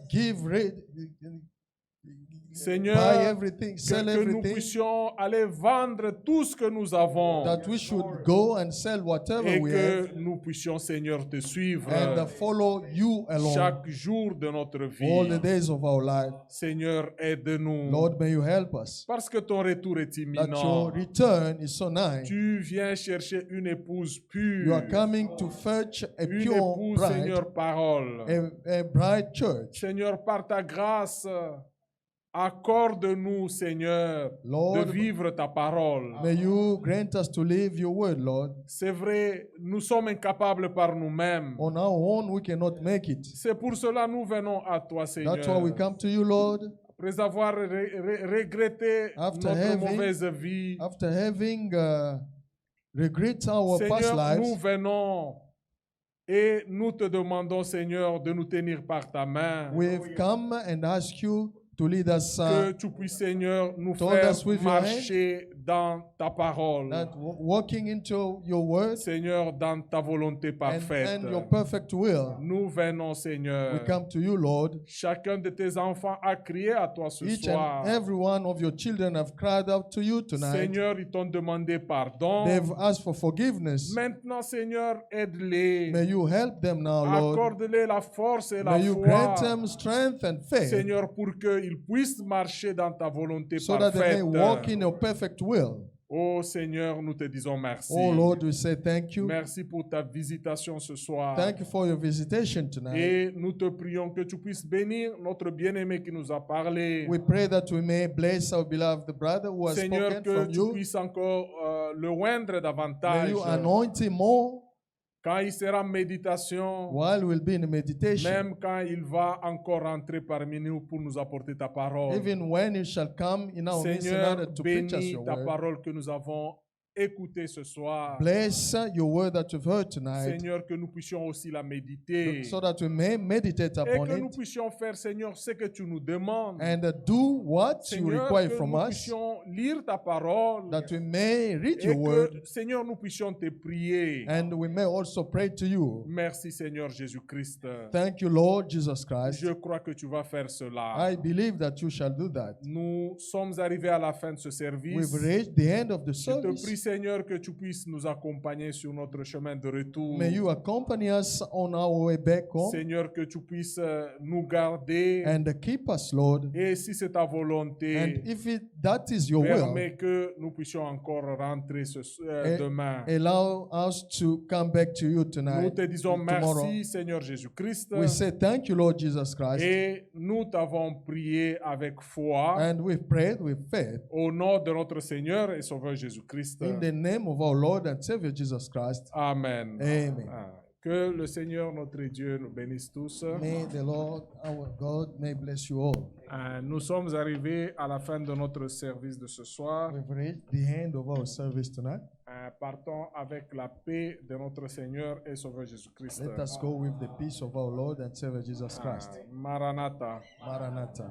give, Seigneur, buy everything, que sell nous everything. puissions aller vendre tout ce que nous avons. That we should go and sell whatever Et we have que nous puissions, Seigneur, te suivre and follow you alone chaque jour de notre all the vie. days of our life. Seigneur, aide-nous. Lord, may you help us. Parce que ton retour est That imminent. your return is so nigh. Tu viens chercher une épouse pure. You are coming to fetch a Une pure épouse, bride, Seigneur, parole. a bride church. Seigneur, par ta grâce, accorde-nous, Seigneur, de Lord, vivre ta parole. may you grant us to live your word, Lord. C'est vrai, nous sommes incapables par nous-mêmes. On our own, we cannot make it. C'est pour cela que nous venons à toi, Seigneur. That's why we come to you, Lord, Après avoir regretté After notre having- mauvaise vie, after having regret our past Seigneur, nous lives. venons et nous te demandons, Seigneur, de nous tenir par ta main. We've come and asked you to lead us, Que tu puisses, Seigneur, nous told faire us with your marcher dans ta parole. that walking into your word Seigneur, dans ta volonté parfaite. and your perfect will. Nous venons, We Seigneur. come to you, Lord. Chacun de tes enfants a crié à toi ce Each soir. and every one of your children have cried out to you tonight. Seigneur, ils t'ont demandé pardon. They've asked for forgiveness. Maintenant, Seigneur, aide-les. May you help them now, Lord. Accorde-les la force et la May you foi. grant them strength and faith Seigneur, pour qu'ils puissent marcher dans ta volonté so that they may walk parfaite. in your perfect will. Oh Seigneur, nous te disons merci. Oh Lord, we say thank you. Merci pour ta visitation ce soir. Thank you for your visitation tonight. Et nous te prions que tu puisses bénir notre bien-aimé qui nous a parlé. We pray that we may bless our beloved brother who has Seigneur, spoken que from tu you. puisses encore le oindre May davantage. you anoint him more Quand il sera en méditation, while we'll be in meditation. même quand il va encore entrer parmi nous pour nous apporter ta parole. Even when he shall come in our midst in Seigneur, order to preach us bénis your ta word. parole que nous avons écoutée ce soir. Bless your word that you've heard tonight Seigneur, que nous puissions aussi la méditer. so that we may meditate Et upon que nous it puissions faire, Seigneur, ce que tu nous demandes. and do what you Seigneur, require que from nous us, puissions lire ta parole. that we may read Et your word que, Seigneur, nous puissions te prier. and we may also pray to you. Merci, Seigneur Jésus-Christ. Thank you, Lord Jesus Christ. Je crois que tu vas faire cela. I believe that you shall do that. Nous sommes arrivés à la fin de ce service. We've reached the end of the Je te prie, service. Seigneur, que tu puisses nous accompagner sur notre chemin de retour. May you accompany us on our way back home Seigneur, que tu puisses nous garder. and keep us, Lord. Et si c'est ta volonté, And if that is your will, permets que nous puissions encore rentrer Et- demain. allow us to come back to you Nous tonight, te disons tomorrow. merci, Seigneur Jésus-Christ. We say thank you, Lord Jesus Christ. Et nous t'avons prié avec foi And we've prayed with faith au nom de notre Seigneur et Sauveur Jésus-Christ. in the name of our Lord and Savior Jesus Christ. Amen. Amen. Ah. Que le Seigneur, notre Dieu, nous bénisse tous. May the Lord, our God, may bless you all. Nous sommes arrivés à la fin de notre service de ce soir. We've reached the end of our service tonight. Partons avec la paix de notre Seigneur et Sauveur Jésus-Christ. Let us go with the peace of our Lord and Savior Jesus Christ. Maranatha. Maranatha.